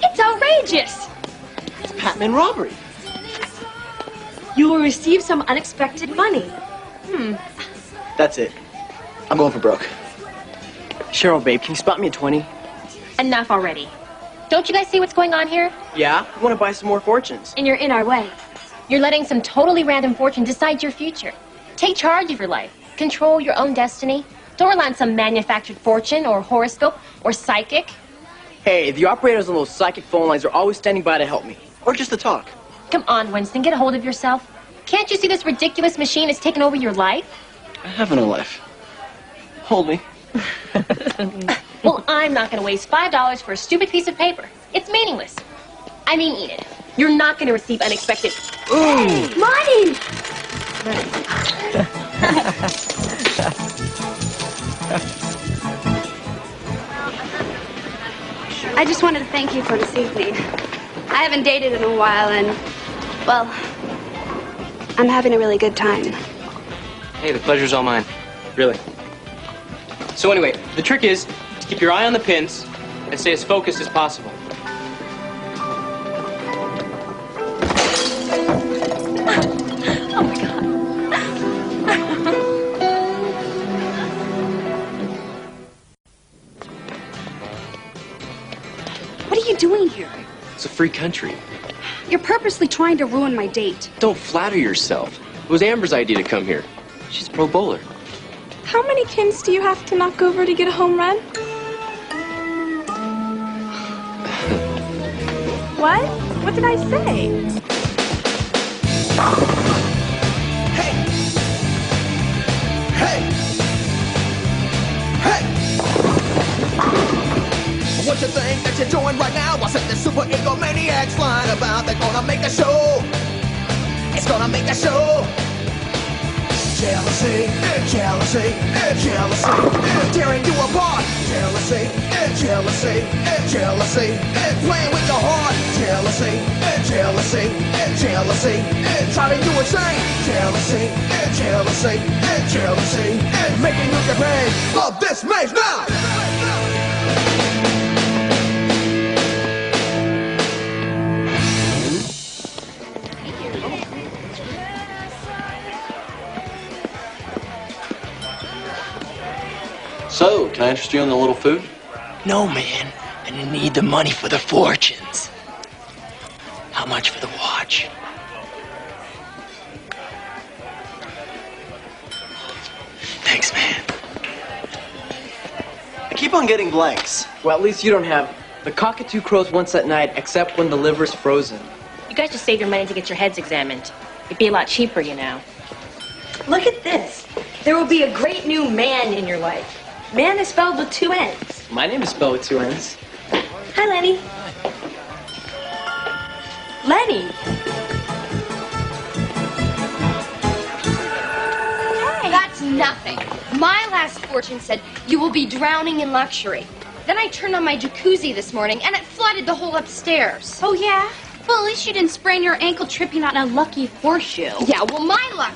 It's outrageous.
It's Patman robbery.
You will receive some unexpected money.
That's it. I'm going for broke. Cheryl, babe, can you spot me a 20?
Enough already. Don't you guys see what's going on here?
Yeah? I want to buy some more fortunes.
And you're in our way. You're letting some totally random fortune decide your future. Take charge of your life. Control your own destiny. Don't rely on some manufactured fortune or horoscope or psychic.
Hey, the operators on those psychic phone lines are always standing by to help me. Or just to talk.
Come on, Winston, get a hold of yourself. Can't you see this ridiculous machine has taken over your life?
I have no life. Hold me.
Well, I'm not going to waste $5 for a stupid piece of paper. It's meaningless. I mean, Enid, you're not going to receive unexpected...
Money!
I just wanted to thank you for this evening. I haven't dated in a while and, well, I'm having a really good time.
Hey, the pleasure's all mine. Really. So anyway, the trick is to keep your eye on the pins and stay as focused as possible.
Oh, my God.
What are you doing here?
It's a free country.
You're purposely trying to ruin my date.
Don't flatter yourself. It was Amber's idea to come here. She's a pro bowler.
How many pins do you have to knock over to get a home run? What? What did I say?
Hey! Hey! Hey! What you think that you're doing right now? I said the super egomaniacs lying about they're gonna make a show. It's gonna make a show. Jealousy, jealousy, jealousy, tearing you apart. Jealousy, jealousy, jealousy, playing with your heart. Jealousy, jealousy, jealousy, driving you insane. Jealousy, jealousy, jealousy, making you the pain of this maze now.
So, can I interest you in a little food?
No, man. I didn't need the money for the fortunes. How much for the watch? Thanks, man.
I keep on getting blanks.
Well, at least you don't have. The cockatoo crows once at night, except when the liver's frozen.
You guys should save your money to get your heads examined. It'd be a lot cheaper, you know.
Look at this. There will be a great new man in your life. Man is spelled with 2 N's.
My name is spelled with 2 N's.
Hi, Lenny. Lenny.
Hey. That's nothing. My last fortune said you will be drowning in luxury. Then I turned on my jacuzzi this morning and it flooded the whole upstairs.
Oh, yeah? Well, at least you didn't sprain your ankle tripping on a lucky horseshoe.
Yeah, well, my luck.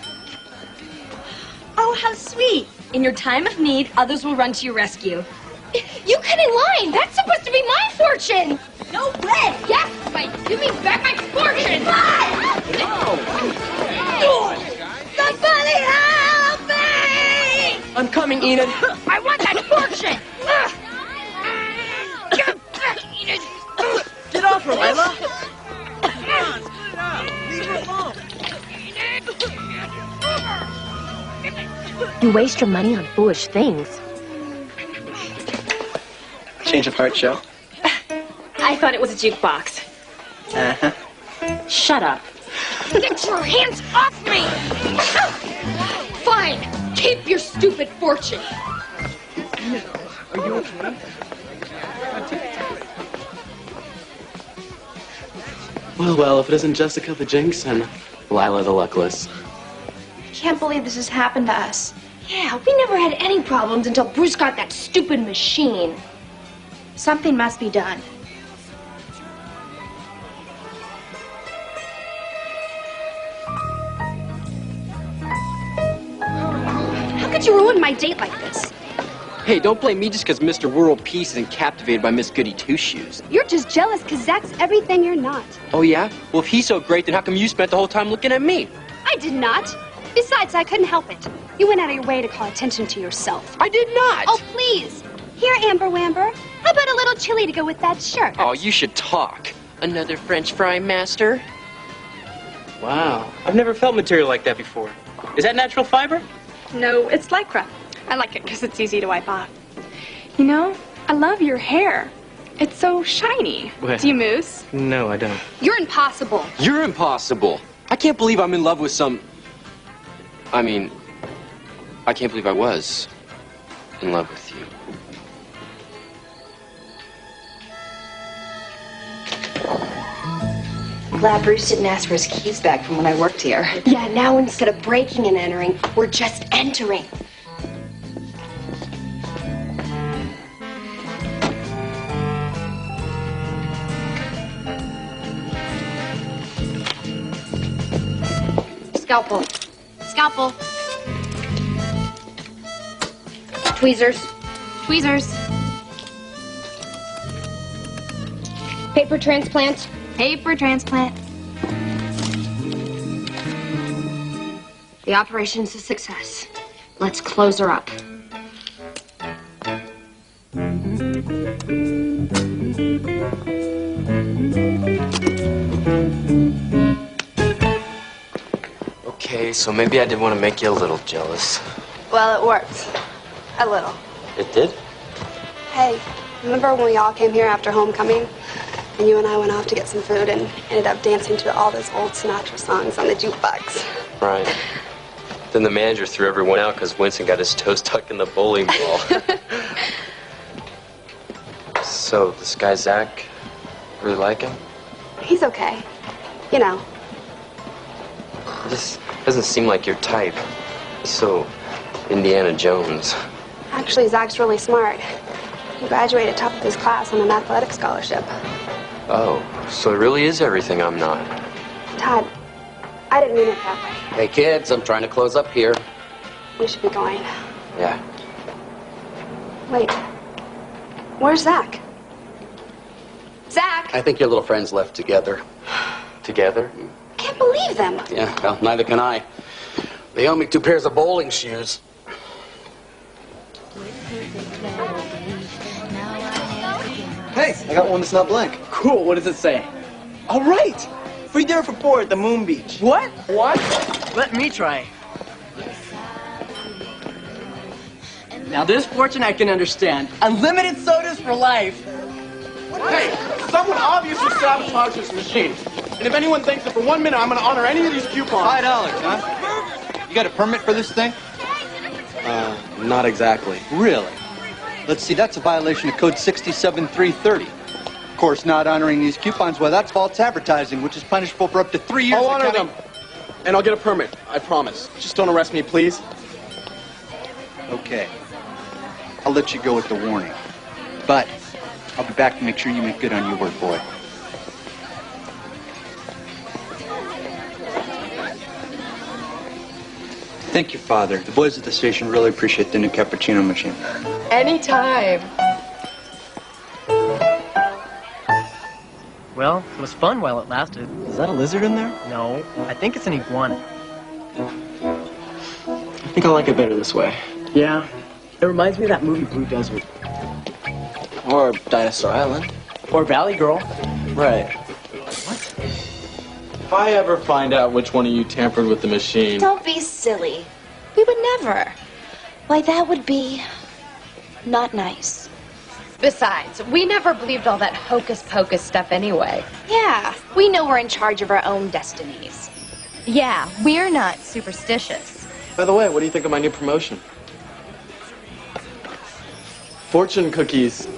Oh, how sweet. In your time of need, others will run to your rescue.
You cut in line. That's supposed to be my fortune.
No way.
Yes, give me back my fortune.
Somebody help me!
I'm coming, Enid.
I want that fortune. Get back, Enid.
Get off her, Lila.
Leave her alone.
You waste your money on foolish things.
Change of heart show.
I thought it was a jukebox.
Uh-huh.
Shut up.
Get your hands off me! Fine. Keep your stupid fortune.
Are you okay?
Well, if it isn't Jessica the Jinx and Lila the Luckless.
I can't believe this has happened to us.
Yeah, we never had any problems until Bruce got that stupid machine.
Something must be done. How could you ruin my date like this?
Hey, don't blame me just because Mr. World Peace isn't captivated by Miss Goody Two-Shoes.
You're just jealous because Zach's everything you're not.
Oh, yeah? Well, if he's so great, then how come you spent the whole time looking at me?
I did not. Besides, I couldn't help it. You went out of your way to call attention to yourself.
I did not.
Oh, please. Here, Amber Wamber. How about a little chili to go with that shirt?
Oh, you should talk. Another French fry master?
Wow. I've never felt material like that before. Is that natural fiber?
No, it's Lycra. I like it because it's easy to wipe off. You know, I love your hair. It's so shiny.
What?
Do you mousse?
No, I don't.
You're impossible.
You're impossible. I can't believe I'm in love with some... I can't believe I was in love with you.
I'm glad Bruce didn't ask for his keys back from when I worked here.
Yeah, now instead of breaking and entering, we're just entering.
Scalpel. Scalpel. Tweezers. Tweezers.
Paper transplant.
Paper transplant.
The operation's a success. Let's close her up.
Okay, so maybe I did want to make you a little jealous.
Well, it worked. A little.
It did?
Hey, remember when we all came here after homecoming? And you and I went off to get some food and ended up dancing to all those old Sinatra songs on the jukebox.
Right. Then the manager threw everyone out because Winston got his toe stuck in the bowling ball. So, this guy Zach, really like him?
He's okay. You know.
He just doesn't seem like your type. He's so Indiana Jones.
Actually, Zach's really smart. He graduated top of his class on an athletic scholarship.
Oh, so it really is everything I'm not.
Todd, I didn't mean it that way.
Hey, kids, I'm trying to close up here.
We should be going.
Yeah.
Wait. Where's Zach? Zach!
I think your little friends left together.
Together?
Can't believe them.
Yeah, well, neither can I. They owe me 2 pairs of bowling shoes.
Hey, I got one that's not blank.
Cool, what does it say?
All right! Free dinner for 4 at the Moon Beach.
What?
What? Let me try.
Now this fortune I can understand. Unlimited sodas for life.
Hey, someone obviously sabotaged this machine. And if anyone thinks that for 1 minute I'm going to honor any of these coupons...
$5, huh? You got a permit for this thing?
Not exactly.
Really? Let's see, that's a violation of Code 67330. Of course, not honoring these coupons, well, that's false advertising, which is punishable for up to 3 years.
I'll honor them. And I'll get a permit, I promise. Just don't arrest me, please.
Okay. I'll let you go with the warning. But I'll be back to make sure you make good on your word, boy. Thank you, Father. The boys at the station really appreciate the new cappuccino machine.
Anytime.
Well, it was fun while it lasted.
Is that a lizard in there?
No, I think it's an iguana.
I think I like it better this way.
Yeah, it reminds me of that movie Blue Desert.
Or Dinosaur Island.
Or Valley Girl.
Right.
If I ever find out which one of you tampered with the machine...
Don't be silly. We would never. Why, that would be not nice.
Besides, we never believed all that hocus-pocus stuff anyway.
Yeah, we know we're in charge of our own destinies.
Yeah, we're not superstitious.
By the way, what do you think of my new promotion? Fortune cookies.